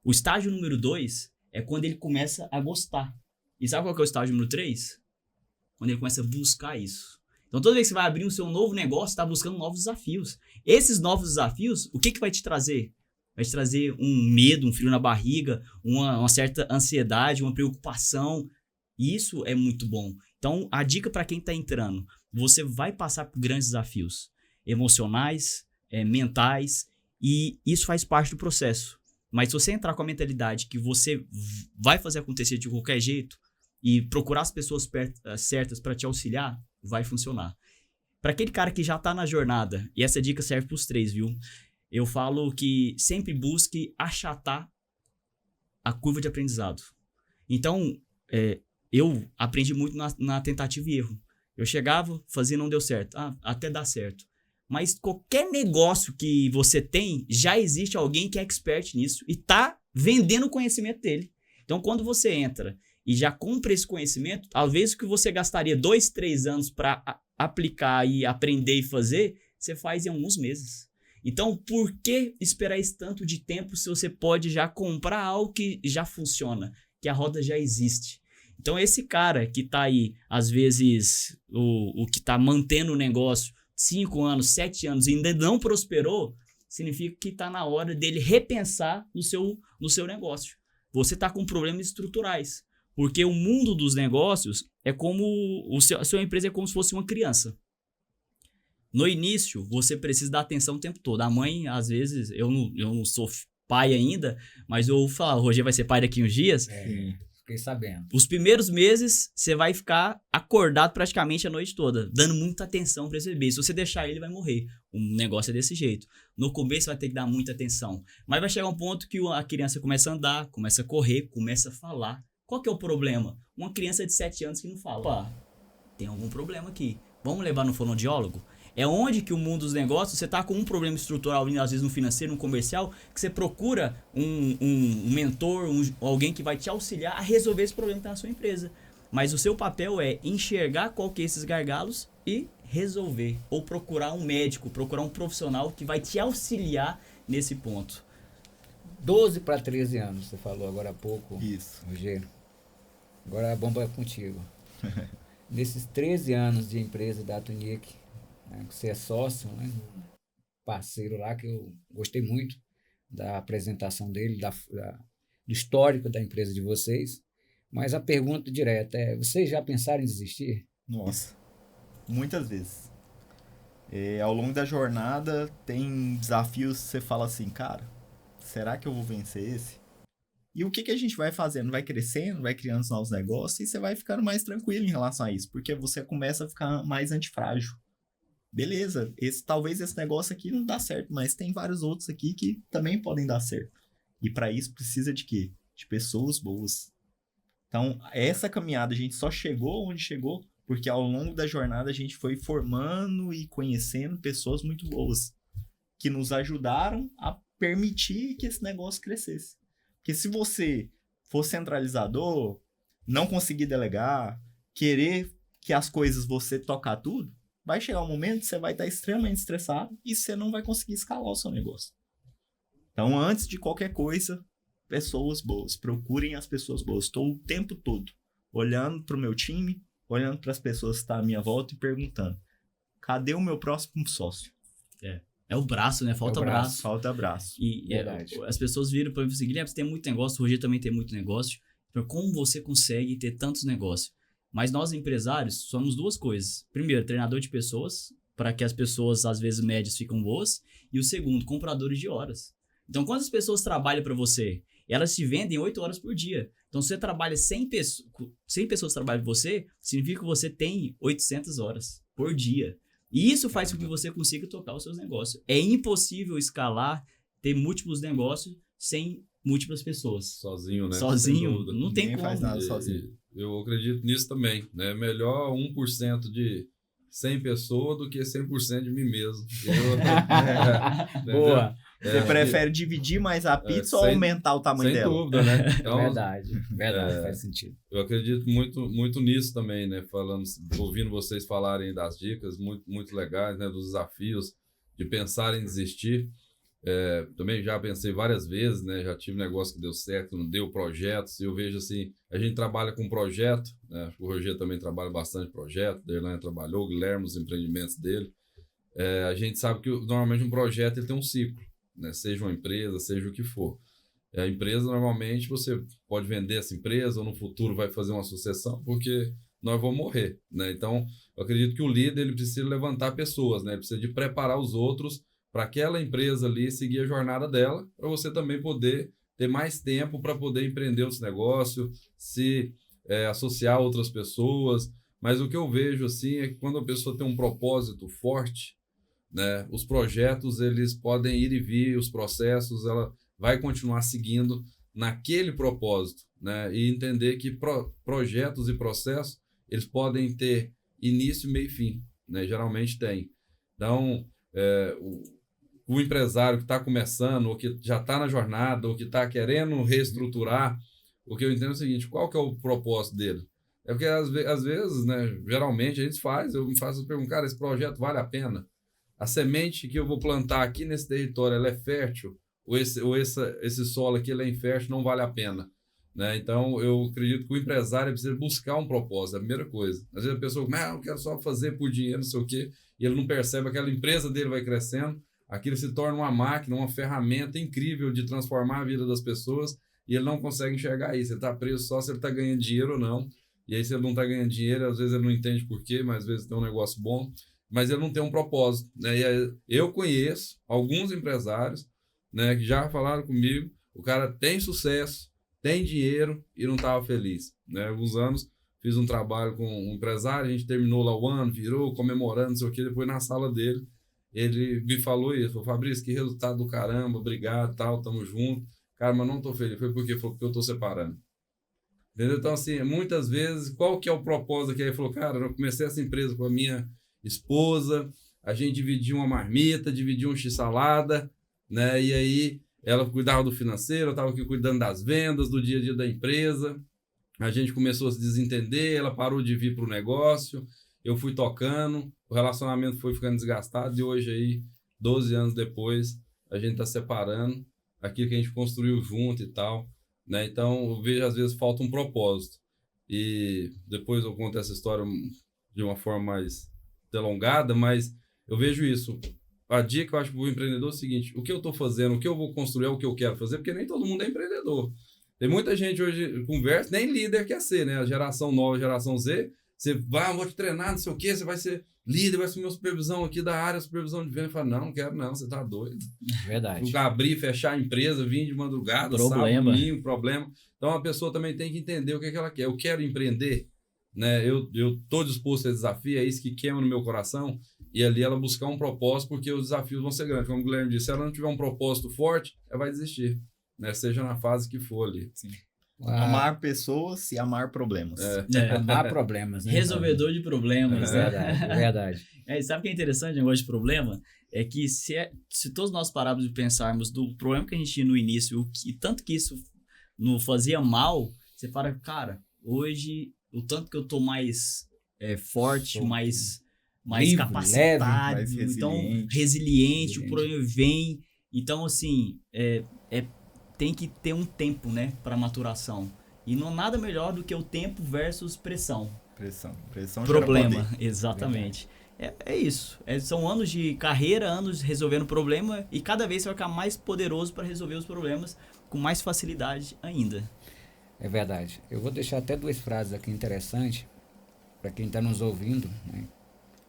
O estágio número 2 é quando ele começa a gostar. E sabe qual que é o estágio número 3? Quando ele começa a buscar isso. Então, toda vez que você vai abrir um seu novo negócio, você está buscando novos desafios. Esses novos desafios, o que vai te trazer? Vai te trazer um medo, um frio na barriga, uma certa ansiedade, uma preocupação. E isso é muito bom. Então, a dica para quem está entrando, você vai passar por grandes desafios emocionais, mentais, e isso faz parte do processo. Mas se você entrar com a mentalidade que você vai fazer acontecer de qualquer jeito e procurar as pessoas certas para te auxiliar, vai funcionar. Para aquele cara que já está na jornada, e essa dica serve para os 3, viu? Eu falo que sempre busque achatar a curva de aprendizado. Então, eu aprendi muito na tentativa e erro. Eu chegava, fazia, não deu certo. Até dá certo. Mas qualquer negócio que você tem, já existe alguém que é expert nisso e tá vendendo o conhecimento dele. Então, quando você entra e já compra esse conhecimento, talvez o que você gastaria 2, 3 anos para aplicar e aprender e fazer, você faz em alguns meses. Então, por que esperar esse tanto de tempo se você pode já comprar algo que já funciona, que a roda já existe? Então, esse cara que tá aí, às vezes, o que tá mantendo o negócio 5 anos, 7 anos e ainda não prosperou, significa que tá na hora dele repensar no seu negócio. Você tá com problemas estruturais, porque o mundo dos negócios é como a sua empresa é como se fosse uma criança. No início, você precisa dar atenção o tempo todo. A mãe, às vezes, eu não sou pai ainda, mas eu ouvo falar, o Roger vai ser pai daqui uns dias. Fiquei sabendo. Os primeiros meses, você vai ficar acordado praticamente a noite toda, dando muita atenção para esse bebê. Se você deixar ele, vai morrer. O negócio é desse jeito. No começo, vai ter que dar muita atenção. Mas vai chegar um ponto que a criança começa a andar, começa a correr, começa a falar. Qual que é o problema? Uma criança de 7 anos que não fala. Opa, tem algum problema aqui. Vamos levar no fonoaudiólogo? É onde que o mundo dos negócios, você tá com um problema estrutural, às vezes no financeiro, no comercial, que você procura um mentor, alguém que vai te auxiliar a resolver esse problema que tá na sua empresa. Mas o seu papel é enxergar qual que é esses gargalos e resolver. Ou procurar um médico, procurar um profissional que vai te auxiliar nesse ponto. 12 para 13 anos, você falou agora há pouco. Isso. Rogério. Agora a bomba é contigo. Nesses 13 anos de empresa da Tunic, né, você é sócio, né, parceiro lá, que eu gostei muito da apresentação dele, do histórico da empresa de vocês. Mas a pergunta direta é, vocês já pensaram em desistir? Nossa, muitas vezes. Ao longo da jornada, tem desafios que você fala assim, cara, será que eu vou vencer esse? E o que a gente vai fazendo? Vai crescendo, vai criando novos negócios e você vai ficando mais tranquilo em relação a isso, porque você começa a ficar mais antifrágil. Beleza, talvez esse negócio aqui não dá certo, mas tem vários outros aqui que também podem dar certo. E para isso precisa de quê? De pessoas boas. Então, essa caminhada a gente só chegou onde chegou porque ao longo da jornada a gente foi formando e conhecendo pessoas muito boas que nos ajudaram a permitir que esse negócio crescesse. Porque se você for centralizador, não conseguir delegar, querer que as coisas você tocar tudo, vai chegar um momento que você vai estar extremamente estressado e você não vai conseguir escalar o seu negócio. Então, antes de qualquer coisa, pessoas boas. Procurem as pessoas boas. Estou o tempo todo olhando para o meu time, olhando para as pessoas que estão à minha volta e perguntando, cadê o meu próximo sócio? É o braço, né? Falta braço. Falta braço. E as pessoas viram para mim e falam assim, Guilherme, você tem muito negócio, o Roger também tem muito negócio. Então, como você consegue ter tantos negócios? Mas nós, empresários, somos duas coisas. Primeiro, treinador de pessoas, para que as pessoas, às vezes, médias ficam boas. E o segundo, compradores de horas. Então, quantas pessoas trabalham para você? Elas te vendem 8 horas por dia. Então, se você trabalha 100 pessoas trabalham para você, significa que você tem 800 horas por dia. E isso faz com que você consiga tocar os seus negócios. É impossível escalar, ter múltiplos negócios sem múltiplas pessoas. Sozinho, né? Sozinho, não tem como. Faz nada sozinho. Eu acredito nisso também, né? Melhor 1% de 100 pessoas do que 100% de mim mesmo. Boa. Você prefere dividir mais a pizza ou aumentar o tamanho dela? Sem dúvida, né? Então, Verdade, faz sentido. eu acredito muito nisso também, né? Ouvindo vocês falarem das dicas muito legais, né? Dos desafios, de pensar em desistir. Também já pensei várias vezes, né? Já tive negócio que deu certo, não deu projetos. E eu vejo assim, a gente trabalha com projeto, né? Acho que o Roger também trabalha bastante projeto, o Derlan trabalhou, o Guilherme, os empreendimentos dele. A gente sabe que normalmente um projeto ele tem um ciclo, né? Seja uma empresa, seja o que for. A empresa, normalmente, você pode vender essa empresa ou no futuro vai fazer uma sucessão, porque nós vamos morrer, né? Então, eu acredito que o líder ele precisa levantar pessoas, né? Ele precisa de preparar os outros para aquela empresa ali seguir a jornada dela, para você também poder ter mais tempo para poder empreender esse negócio, se associar a outras pessoas. Mas o que eu vejo assim é que quando a pessoa tem um propósito forte, né, os projetos eles podem ir e vir, os processos ela vai continuar seguindo naquele propósito, né, e entender que projetos e processos eles podem ter início, meio e fim, né? Geralmente tem. Então, o empresário que está começando, ou que já está na jornada, ou que está querendo reestruturar, o que eu entendo é o seguinte, qual que é o propósito dele? É porque às vezes, né, geralmente a gente eu me faço a pergunta, cara, esse projeto vale a pena? A semente que eu vou plantar aqui nesse território, ela é fértil? Ou esse solo aqui ele é infértil, não vale a pena? Né? Então, eu acredito que o empresário precisa buscar um propósito, é a primeira coisa. Às vezes a pessoa, eu quero só fazer por dinheiro, não sei o quê, e ele não percebe, aquela empresa dele vai crescendo, aquilo se torna uma máquina, uma ferramenta incrível de transformar a vida das pessoas, e ele não consegue enxergar isso. Ele está preso só se ele está ganhando dinheiro ou não. E aí, se ele não está ganhando dinheiro, às vezes ele não entende por quê, mas às vezes tem um negócio bom, mas ele não tem um propósito. Né? E aí, eu conheço alguns empresários, né, que já falaram comigo, o cara tem sucesso, tem dinheiro e não estava feliz. Né? Alguns anos fiz um trabalho com um empresário, a gente terminou lá o ano, virou, comemorando, não sei o quê, depois na sala dele, ele me falou isso, falou, Fabrício, que resultado do caramba, obrigado, tal, tamo junto. Cara, mas não tô feliz. Foi porque eu tô separando. Entendeu? Então, assim, muitas vezes, qual que é o propósito aqui? Ele falou, cara, eu comecei essa empresa com a minha esposa, a gente dividiu uma marmita, dividiu um x-salada, né? E aí, ela cuidava do financeiro, eu estava aqui cuidando das vendas, do dia a dia da empresa. A gente começou a se desentender, ela parou de vir para o negócio, eu fui tocando, o relacionamento foi ficando desgastado e hoje aí, 12 anos depois, a gente está separando aquilo que a gente construiu junto e tal, né? Então, eu vejo, às vezes, falta um propósito. E depois eu conto essa história de uma forma mais delongada, mas eu vejo isso. A dica que eu acho para o empreendedor é o seguinte, o que eu estou fazendo, o que eu vou construir é o que eu quero fazer, porque nem todo mundo é empreendedor. Tem muita gente hoje, conversa, nem líder quer ser, né? A geração nova, a geração Z, você vai, vou te treinar, não sei o quê, você vai ser líder, vai assumir uma supervisão aqui da área, supervisão de venda. Fala, não quero não, você tá doido. Verdade. Abrir, fechar a empresa, vir de madrugada, Problema. sábado, domingo, problema. Então a pessoa também tem que entender o que ela quer. Eu quero empreender, né? Eu tô disposto a desafio, é isso que queima no meu coração. E ali ela buscar um propósito, porque os desafios vão ser grandes. Como o Guilherme disse, se ela não tiver um propósito forte, ela vai desistir, né? Seja na fase que for ali. Sim. Amar pessoas e amar problemas. Amar problemas, né? Resolvedor de problemas, né? Verdade, verdade. Sabe o que é interessante, o negócio de problema? É que se todos nós pararmos de pensarmos do problema que a gente tinha no início, e tanto que isso não fazia mal, você fala, cara, hoje, o tanto que eu tô mais forte, mais livre, capacitado, leve, mais então resiliente. resiliente, o problema vem. Então, assim, tem que ter um tempo, né, para maturação. E não há nada melhor do que o tempo versus pressão. Pressão Problema, gera poder. exatamente. É isso. São anos de carreira, anos resolvendo problema, e cada vez você vai ficar mais poderoso para resolver os problemas com mais facilidade ainda. É verdade. Eu vou deixar até 2 frases aqui interessantes para quem está nos ouvindo, né?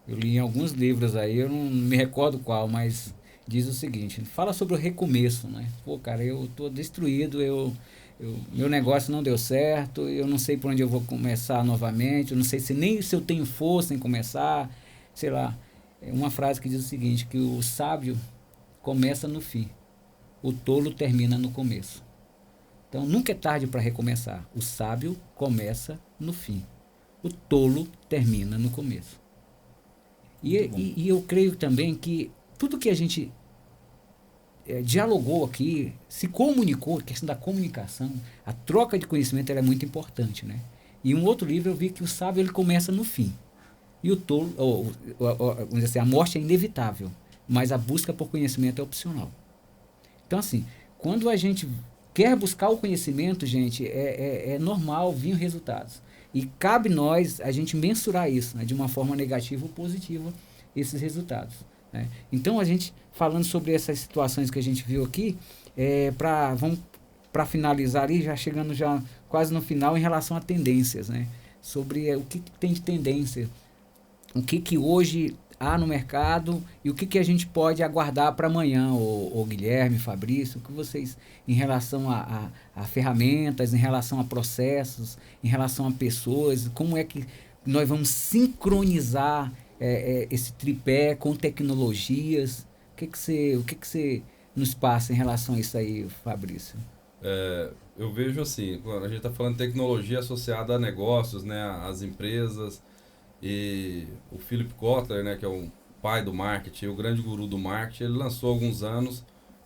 Eu li em alguns livros aí, eu não me recordo qual, mas diz o seguinte, fala sobre o recomeço, né? Pô, cara, eu tô destruído, meu negócio não deu certo, eu não sei por onde eu vou começar novamente, eu não sei nem se eu tenho força em começar, sei lá. É uma frase que diz o seguinte, que o sábio começa no fim, o tolo termina no começo. Então, nunca é tarde para recomeçar. O sábio começa no fim, o tolo termina no começo. E eu creio também que tudo que a gente dialogou aqui, se comunicou, a questão da comunicação, a troca de conhecimento ela é muito importante, né? E um outro livro eu vi que o sábio ele começa no fim. E o tolo, vamos dizer assim, a morte é inevitável, mas a busca por conhecimento é opcional. Então, assim, quando a gente quer buscar o conhecimento, gente, é normal vir resultados. E cabe nós a gente mensurar isso, né, de uma forma negativa ou positiva, esses resultados. Né? Então, a gente, falando sobre essas situações que a gente viu aqui, vamos para finalizar ali, já chegando já quase no final, em relação a tendências, né? Sobre o que tem de tendência, o que hoje há no mercado e o que a gente pode aguardar para amanhã, o Guilherme, Fabrício, o que vocês, em relação a ferramentas, em relação a processos, em relação a pessoas, como é que nós vamos sincronizar esse tripé com tecnologias? O que você nos passa em relação a isso aí, Fabrício? Eu vejo assim, quando a gente está falando de tecnologia associada a negócios, né, às empresas, E o Philip Kotler, né, que é o pai do marketing, o grande guru do marketing, ele lançou há alguns anos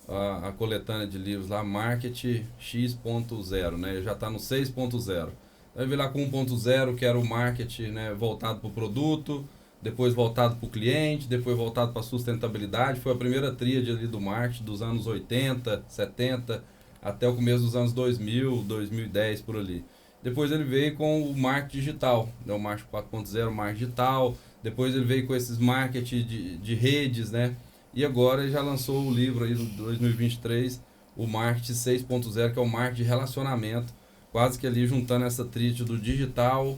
a coletânea de livros lá, Marketing X.0, né? Já está no 6.0. Aí veio lá com 1.0, que era o marketing, né, voltado para o produto, depois voltado para o cliente, depois voltado para a sustentabilidade. Foi a primeira tríade ali do marketing dos anos 80, 70, até o começo dos anos 2000, 2010, por ali. Depois ele veio com o marketing digital, né, o marketing 4.0, o marketing digital. Depois ele veio com esses marketing de redes, né? E agora ele já lançou o livro aí do 2023, o Marketing 6.0, que é o marketing de relacionamento, quase que ali juntando essa tríade do digital,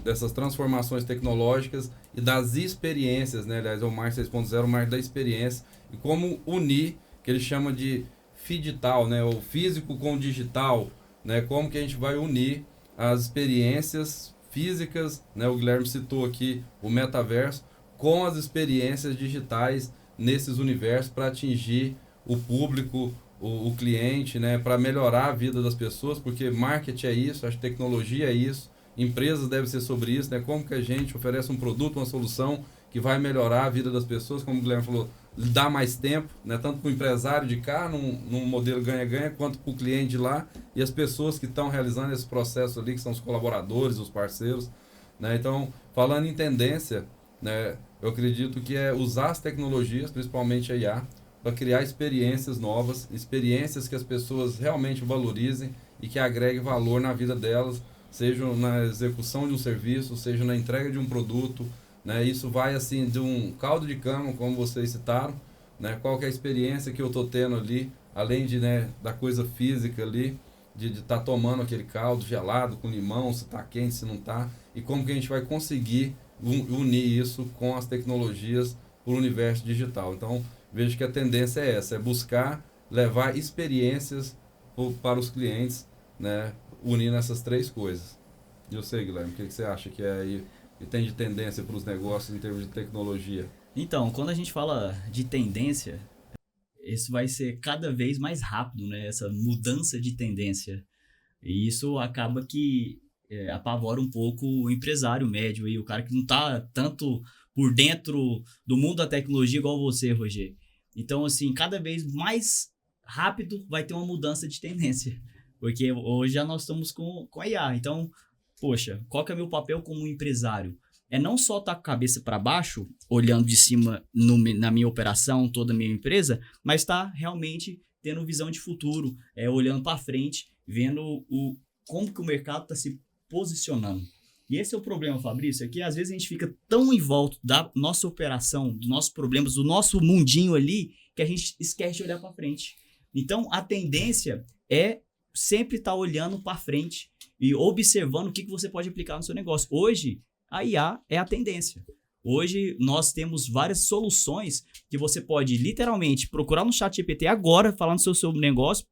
dessas transformações tecnológicas e das experiências, né? Aliás, é o marketing 6.0, o marketing da experiência, e como unir, que ele chama de fidital, né? O físico com o digital, né? Como que a gente vai unir as experiências físicas, né? O Guilherme citou aqui o metaverso, com as experiências digitais nesses universos para atingir o público, o cliente, né, para melhorar a vida das pessoas, porque marketing é isso, acho que tecnologia é isso, empresas devem ser sobre isso, né, como que a gente oferece um produto, uma solução que vai melhorar a vida das pessoas, como o Guilherme falou, dá mais tempo, né, tanto para o empresário de cá, num modelo ganha-ganha, quanto para o cliente de lá, e as pessoas que estão realizando esse processo ali, que são os colaboradores, os parceiros, né, então, falando em tendência, né, eu acredito que é usar as tecnologias, principalmente a IA, para criar experiências novas, experiências que as pessoas realmente valorizem e que agreguem valor na vida delas, seja na execução de um serviço, seja na entrega de um produto, né? Isso vai assim de um caldo de cana, como vocês citaram, né? Qual que é a experiência que eu estou tendo ali, além de, né, da coisa física ali, de estar tomando aquele caldo gelado com limão, se está quente, se não está, e como que a gente vai conseguir unir isso com as tecnologias para o universo digital. Então, vejo que a tendência é essa, é buscar levar experiências para os clientes, né, unindo essas três coisas. E eu sei, Guilherme, o que você acha que é aí, que tem de tendência para os negócios em termos de tecnologia? Então, quando a gente fala de tendência, isso vai ser cada vez mais rápido, né? Essa mudança de tendência. E isso acaba que apavora um pouco o empresário médio aí, o cara que não está tanto por dentro do mundo da tecnologia igual você, Roger. Então, assim, cada vez mais rápido vai ter uma mudança de tendência. Porque hoje já nós estamos com a IA. Então, poxa, qual que é o meu papel como empresário? É não só estar com a cabeça para baixo, olhando de cima na minha operação, toda a minha empresa, mas estar realmente tendo visão de futuro, olhando para frente, vendo como que o mercado está se posicionando. E esse é o problema, Fabrício, é que às vezes a gente fica tão em volta da nossa operação, dos nossos problemas, do nosso mundinho ali, que a gente esquece de olhar para frente. Então, a tendência é sempre estar olhando para frente e observando o que você pode aplicar no seu negócio. Hoje, a IA é a tendência. Hoje, nós temos várias soluções que você pode, literalmente, procurar no ChatGPT agora, falando do seu negócio,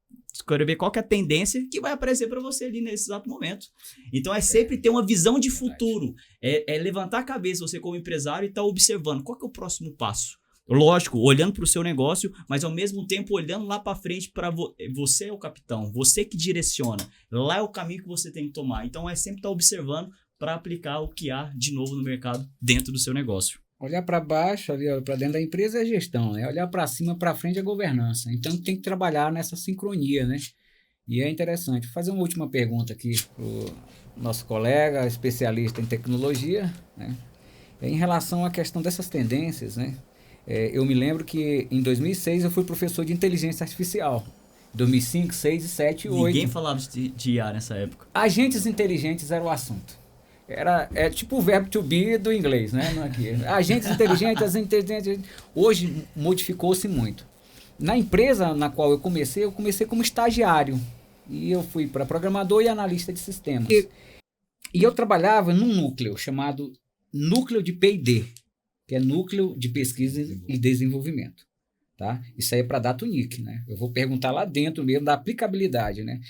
quero ver qual que é a tendência que vai aparecer para você ali nesse exato momento. Então, é sempre ter uma visão de futuro. É levantar a cabeça, você como empresário, e estar observando qual que é o próximo passo. Lógico, olhando para o seu negócio, mas ao mesmo tempo olhando lá para frente para você é o capitão, você que direciona. Lá é o caminho que você tem que tomar. Então, é sempre estar observando para aplicar o que há de novo no mercado dentro do seu negócio. Olhar para baixo, para dentro da empresa é gestão, né? Olhar para cima, para frente é governança. Então tem que trabalhar nessa sincronia, né? E é interessante. Vou fazer uma última pergunta aqui para o nosso colega, especialista em tecnologia, né? Em relação à questão dessas tendências, né? Eu me lembro que em 2006 eu fui professor de inteligência artificial. 2005, 6, 7 e 8. Ninguém falava de IA nessa época. Agentes inteligentes era o assunto. É tipo o verbo to be do inglês, né? Aqui. Agentes inteligentes. Hoje modificou-se muito. Na empresa na qual eu comecei como estagiário. E eu fui para programador e analista de sistemas. E eu trabalhava num núcleo chamado Núcleo de P&D, que é Núcleo de Pesquisa e Desenvolvimento. Tá? Isso aí é para data unique, né? Eu vou perguntar lá dentro mesmo da aplicabilidade, né?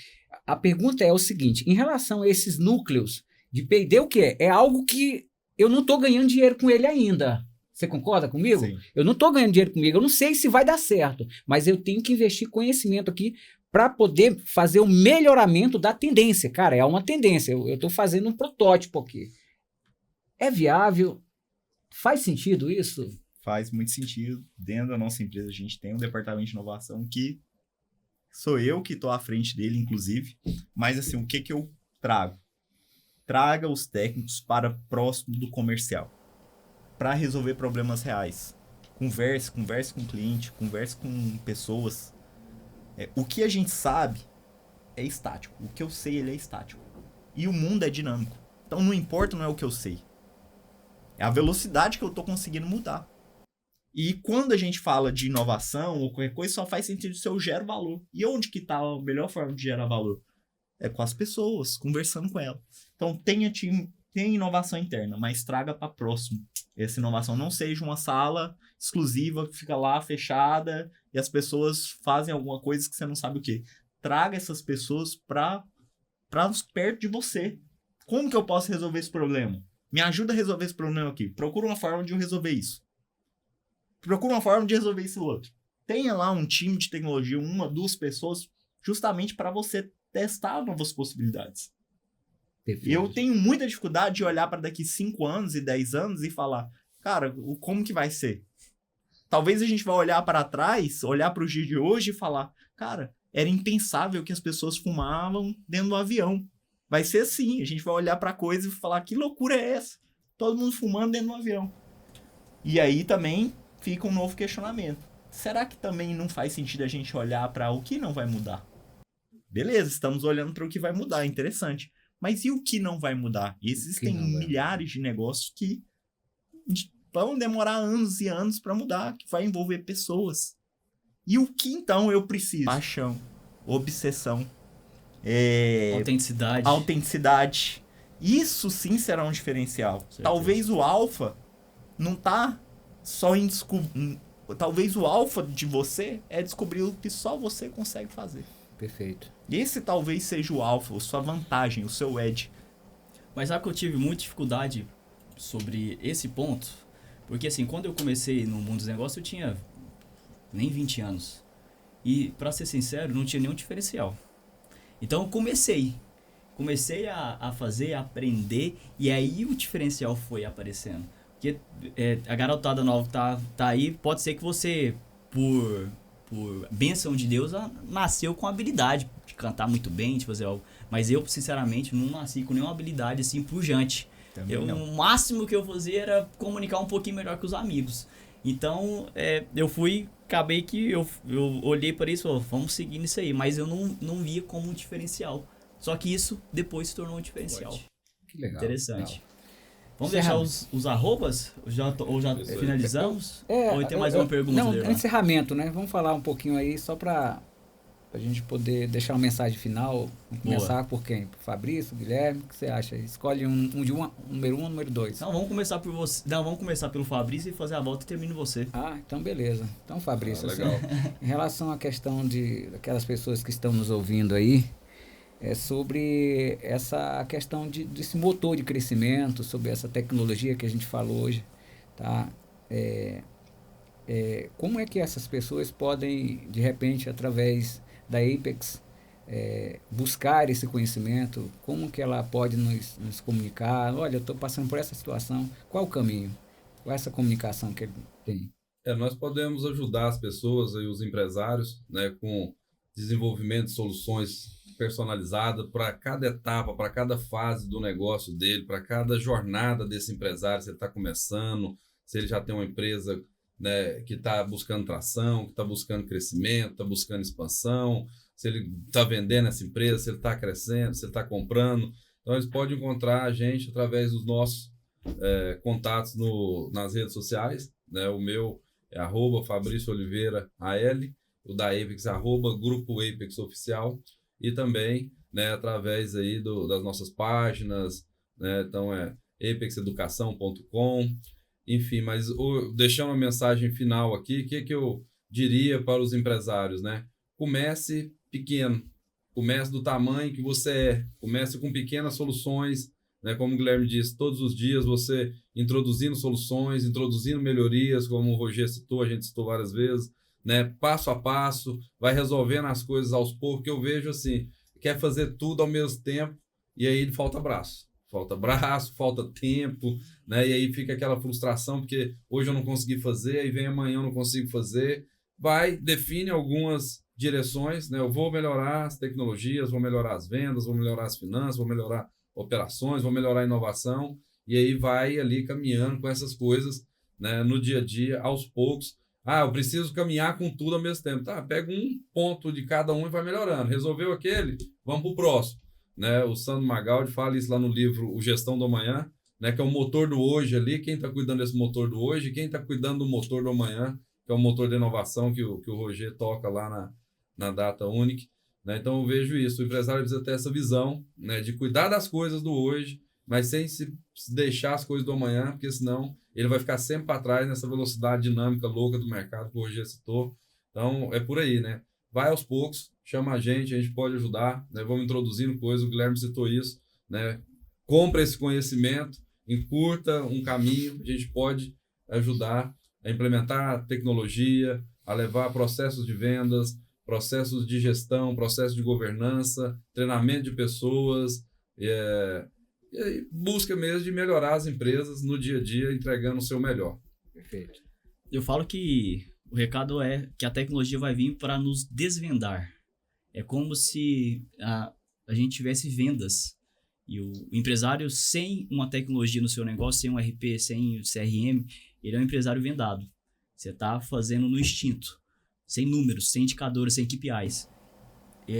A pergunta é o seguinte, em relação a esses núcleos de P&D, o que é? É algo que eu não estou ganhando dinheiro com ele ainda. Você concorda comigo? Sim. Eu não estou ganhando dinheiro comigo, eu não sei se vai dar certo, mas eu tenho que investir conhecimento aqui para poder fazer o melhoramento da tendência. Cara, é uma tendência, eu estou fazendo um protótipo aqui. É viável? Faz sentido isso? Faz muito sentido. Dentro da nossa empresa, a gente tem um departamento de inovação que sou eu que estou à frente dele, inclusive. Mas, assim, o que eu trago? Traga os técnicos para próximo do comercial, para resolver problemas reais. Converse com o cliente, converse com pessoas. O que a gente sabe é estático. O que eu sei, ele é estático. E o mundo é dinâmico. Então, não importa, não é o que eu sei. É a velocidade que eu estou conseguindo mudar. E quando a gente fala de inovação ou qualquer coisa, só faz sentido se eu gero valor. E onde que está a melhor forma de gerar valor? É com as pessoas, conversando com elas. Então, tenha inovação interna, mas traga para próximo. Essa inovação não seja uma sala exclusiva que fica lá fechada e as pessoas fazem alguma coisa que você não sabe o que. Traga essas pessoas para perto de você. Como que eu posso resolver esse problema? Me ajuda a resolver esse problema aqui. Procura uma forma de eu resolver isso. Procura uma forma de resolver esse outro. Tenha lá um time de tecnologia, 1, 2 pessoas, justamente para você testar novas possibilidades. Perfeito. Eu tenho muita dificuldade de olhar para daqui 5 anos e 10 anos e falar, cara, como que vai ser? Talvez a gente vá olhar para trás, olhar para o dia de hoje e falar, cara, era impensável que as pessoas fumavam dentro do avião. Vai ser assim, a gente vai olhar para a coisa e falar, que loucura é essa? Todo mundo fumando dentro do avião. E aí também fica um novo questionamento. Será que também não faz sentido a gente olhar para o que não vai mudar? Beleza, estamos olhando para o que vai mudar, interessante. Mas e o que não vai mudar? Existem milhares de negócios que vão demorar anos e anos para mudar, que vai envolver pessoas. E o que então eu preciso? Paixão, obsessão, autenticidade. Isso sim será um diferencial. Certeza. Talvez o alfa não tá só em descobrir. Talvez o alfa de você é descobrir o que só você consegue fazer. Perfeito. Esse talvez seja o alfa, a sua vantagem, o seu edge. Mas sabe que eu tive muita dificuldade sobre esse ponto? Porque assim, quando eu comecei no mundo dos negócios, eu tinha nem 20 anos. E, pra ser sincero, não tinha nenhum diferencial. Então eu comecei a fazer, a aprender, e aí o diferencial foi aparecendo. Porque a garotada nova tá aí, pode ser que você, por bênção de Deus, nasceu com habilidade de cantar muito bem, de fazer algo. Mas eu, sinceramente, não nasci com nenhuma habilidade assim pujante. O máximo que eu fazia era comunicar um pouquinho melhor com os amigos. Então, acabei que eu olhei para isso e falei, vamos seguir nisso aí. Mas eu não via como um diferencial. Só que isso depois se tornou um diferencial. Que legal. Interessante. Legal. Vamos deixar os arrobas? Ou já finalizamos? Ou tem mais uma pergunta? Não, encerramento, né? Vamos falar um pouquinho aí, só para a gente poder deixar uma mensagem final. Vamos começar por quem? Por Fabrício, Guilherme? O que você acha? Escolhe número 1 ou número 2. Não, vamos começar por você. Não, vamos começar pelo Fabrício e fazer a volta e termino você. Ah, então beleza. Então, Fabrício, legal. Em relação à questão de aquelas pessoas que estão nos ouvindo aí, sobre essa questão desse motor de crescimento, sobre essa tecnologia que a gente falou hoje, tá? Como é que essas pessoas podem, de repente, através da Apex, buscar esse conhecimento? Como que ela pode nos comunicar? Olha, eu estou passando por essa situação, qual o caminho? Qual é essa comunicação que ele tem? Nós podemos ajudar as pessoas e os empresários, né, com desenvolvimento de soluções personalizadas para cada etapa, para cada fase do negócio dele, para cada jornada desse empresário, se ele está começando, se ele já tem uma empresa, né, que está buscando tração, que está buscando crescimento, está buscando expansão, se ele está vendendo essa empresa, se ele está crescendo, se ele está comprando. Então, eles podem encontrar a gente através dos nossos contatos nas redes sociais, né? O meu é @FabrícioOliveiraAL, o da Apex, @Grupo Apex Oficial, e também, né, através aí das nossas páginas, né? Então apexeducação.com, enfim, mas deixando uma mensagem final aqui, o que eu diria para os empresários, né? Comece pequeno, comece do tamanho que você comece com pequenas soluções, né? Como o Guilherme disse, todos os dias você introduzindo soluções, introduzindo melhorias, como o Roger citou, a gente citou várias vezes, né? Passo a passo, vai resolvendo as coisas aos poucos, que eu vejo assim, quer fazer tudo ao mesmo tempo e aí falta braço. falta braço, falta tempo, né? E aí fica aquela frustração, porque hoje eu não consegui fazer, aí vem amanhã eu não consigo fazer. Define algumas direções, né? Eu vou melhorar as tecnologias, vou melhorar as vendas, vou melhorar as finanças, vou melhorar operações, vou melhorar a inovação, e aí vai ali caminhando com essas coisas, né, no dia a dia, aos poucos. Eu preciso caminhar com tudo ao mesmo tempo. Tá, pega um ponto de cada um e vai melhorando. Resolveu aquele? Vamos para o próximo. Né? O Sandro Magaldi fala isso lá no livro O Gestão do Amanhã, né, que é o motor do hoje ali. Quem está cuidando desse motor do hoje? Quem está cuidando do motor do amanhã, que é o motor de inovação que o Roger toca lá na Data Unique. Né? Então eu vejo isso. O empresário precisa ter essa visão, né, de cuidar das coisas do hoje, mas sem se deixar as coisas do amanhã, porque senão ele vai ficar sempre para trás nessa velocidade dinâmica louca do mercado que o Roger citou. Então, é por aí, né? Vai aos poucos, chama a gente pode ajudar, né? Vamos introduzindo coisas, o Guilherme citou isso, né? Compra esse conhecimento, encurta um caminho, a gente pode ajudar a implementar tecnologia, a levar processos de vendas, processos de gestão, processos de governança, treinamento de pessoas, e busca mesmo de melhorar as empresas no dia a dia, entregando o seu melhor. Perfeito. Eu falo que o recado é que a tecnologia vai vir para nos desvendar. É como se a gente tivesse vendas. E o empresário sem uma tecnologia no seu negócio, sem um RP, sem o CRM, ele é um empresário vendado. Você está fazendo no instinto, sem números, sem indicadores, sem KPIs.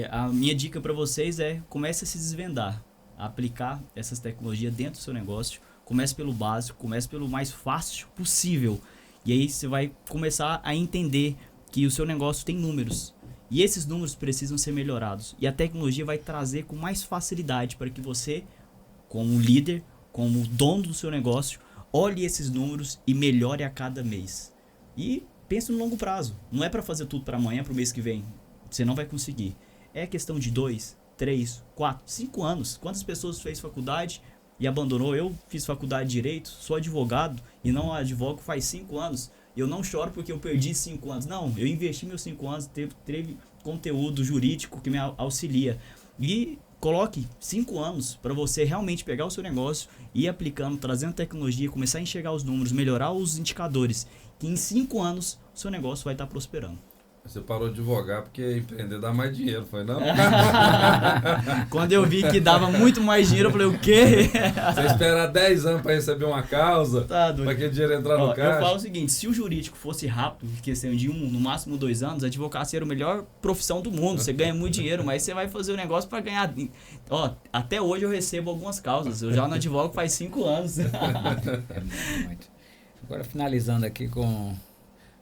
A minha dica para vocês é comece a se desvendar, a aplicar essas tecnologias dentro do seu negócio. Comece pelo básico, comece pelo mais fácil possível. E aí você vai começar a entender que o seu negócio tem números. E esses números precisam ser melhorados. E a tecnologia vai trazer com mais facilidade para que você, como líder, como dono do seu negócio, olhe esses números e melhore a cada mês. E pense no longo prazo. Não é para fazer tudo para amanhã, para o mês que vem. Você não vai conseguir. É questão de 2, 3, 4, 5 anos. Quantas pessoas fez faculdade e abandonou? Eu fiz faculdade de Direito, sou advogado e não advogo faz 5 anos. Eu não choro porque eu perdi 5 anos. Não, eu investi meus 5 anos, teve conteúdo jurídico que me auxilia. E coloque 5 anos para você realmente pegar o seu negócio e ir aplicando, trazendo tecnologia, começar a enxergar os números, melhorar os indicadores, que em 5 anos o seu negócio vai estar prosperando. Você parou de advogar porque empreender dá mais dinheiro, foi não? Quando eu vi que dava muito mais dinheiro, eu falei, o quê? Você esperar 10 anos para receber uma causa, tá para aquele dinheiro entrar no caixa? Eu falo o seguinte, se o jurídico fosse rápido, questão de no máximo 2 anos, a advocacia era a melhor profissão do mundo. Você ganha muito dinheiro, mas você vai fazer o negócio para ganhar. Até hoje eu recebo algumas causas. Eu já não advogo faz 5 anos. Muito. Agora, finalizando aqui com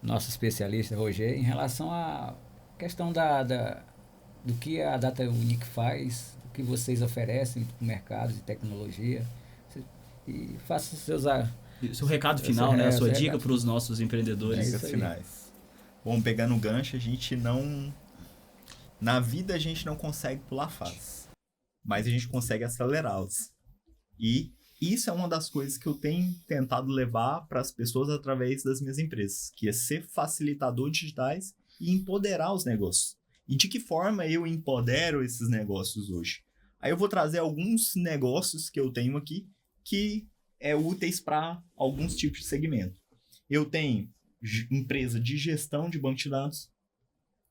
nosso especialista, Roger, em relação à questão do que a Data Unique faz, o que vocês oferecem para o mercado de tecnologia, e faça seu recado final, né? A sua dica para os nossos empreendedores. Dicas finais. Bom, pegando o gancho, na vida a gente não consegue pular fases, mas a gente consegue acelerá-las. E isso é uma das coisas que eu tenho tentado levar para as pessoas através das minhas empresas, que é ser facilitador digitais e empoderar os negócios. E de que forma eu empodero esses negócios hoje? Aí eu vou trazer alguns negócios que eu tenho aqui que é úteis para alguns tipos de segmento. Eu tenho empresa de gestão de banco de dados,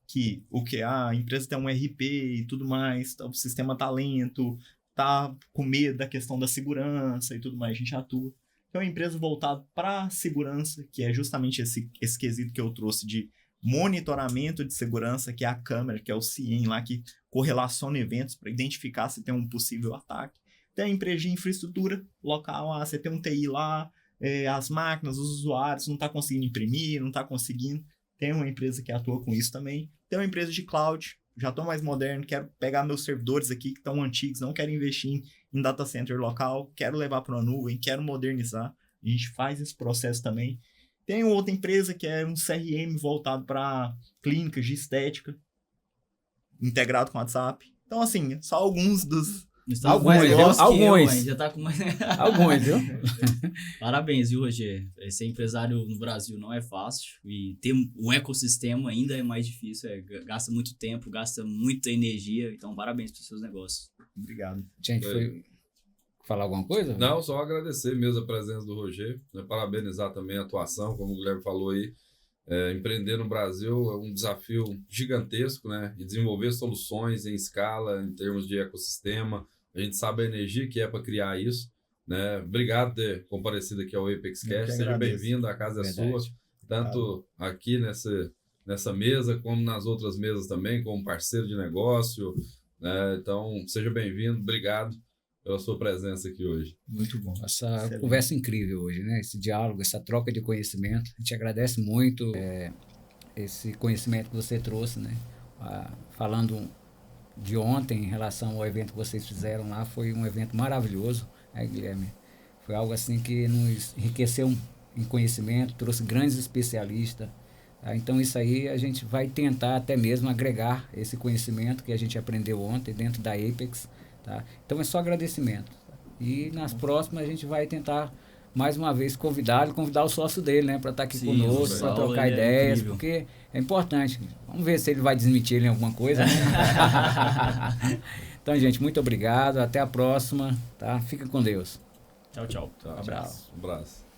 que a empresa tem um RP e tudo mais, o sistema tá lento, tá com medo da questão da segurança e tudo mais, a gente atua. Então, é uma empresa voltada para segurança, que é justamente esse quesito que eu trouxe de monitoramento de segurança, que é a câmera, que é o CIEM lá, que correlaciona eventos para identificar se tem um possível ataque. Tem a empresa de infraestrutura local, você tem um TI lá, as máquinas, os usuários, não está conseguindo imprimir, não está conseguindo. Tem uma empresa que atua com isso também. Tem uma empresa de cloud, já estou mais moderno, quero pegar meus servidores aqui que estão antigos, não quero investir em data center local, quero levar para uma nuvem, quero modernizar. A gente faz esse processo também. Tem outra empresa que é um CRM voltado para clínicas de estética, integrado com WhatsApp. Então, assim, só alguns dos... Alguns. Já tá com... Alguns, viu? Parabéns, viu, Roger? Ser empresário no Brasil não é fácil. E ter um ecossistema ainda é mais difícil. Gasta muito tempo, gasta muita energia. Então, parabéns pelos seus negócios. Obrigado. Gente, falar alguma coisa? Não, só agradecer mesmo a presença do Roger, né? Parabenizar também a atuação, como o Guilherme falou aí. Empreender no Brasil é um desafio gigantesco, né? E desenvolver soluções em escala, em termos de ecossistema. A gente sabe a energia que é para criar isso, né? Obrigado por ter comparecido aqui ao Apex Cash. Seja bem-vindo, a casa é sua, tanto aqui nessa mesa, como nas outras mesas também, como parceiro de negócio, né? Então, seja bem-vindo, obrigado pela sua presença aqui hoje. Muito bom. Essa conversa incrível hoje, né? Esse diálogo, essa troca de conhecimento. A gente agradece muito esse conhecimento que você trouxe, né? Falando de ontem em relação ao evento que vocês fizeram lá, foi um evento maravilhoso, né, Guilherme? Foi algo assim que nos enriqueceu em conhecimento, trouxe grandes especialistas. Tá? Então isso aí a gente vai tentar até mesmo agregar esse conhecimento que a gente aprendeu ontem dentro da Apex. Tá? Então é só agradecimento. Tá? E nas próximas a gente vai tentar mais uma vez convidar o sócio dele, né, para estar aqui conosco, para trocar ideias, porque é importante. Vamos ver se ele vai desmentir ele em alguma coisa. Né? Então, gente, muito obrigado. Até a próxima. Tá? Fica com Deus. Tchau, tchau. Um abraço.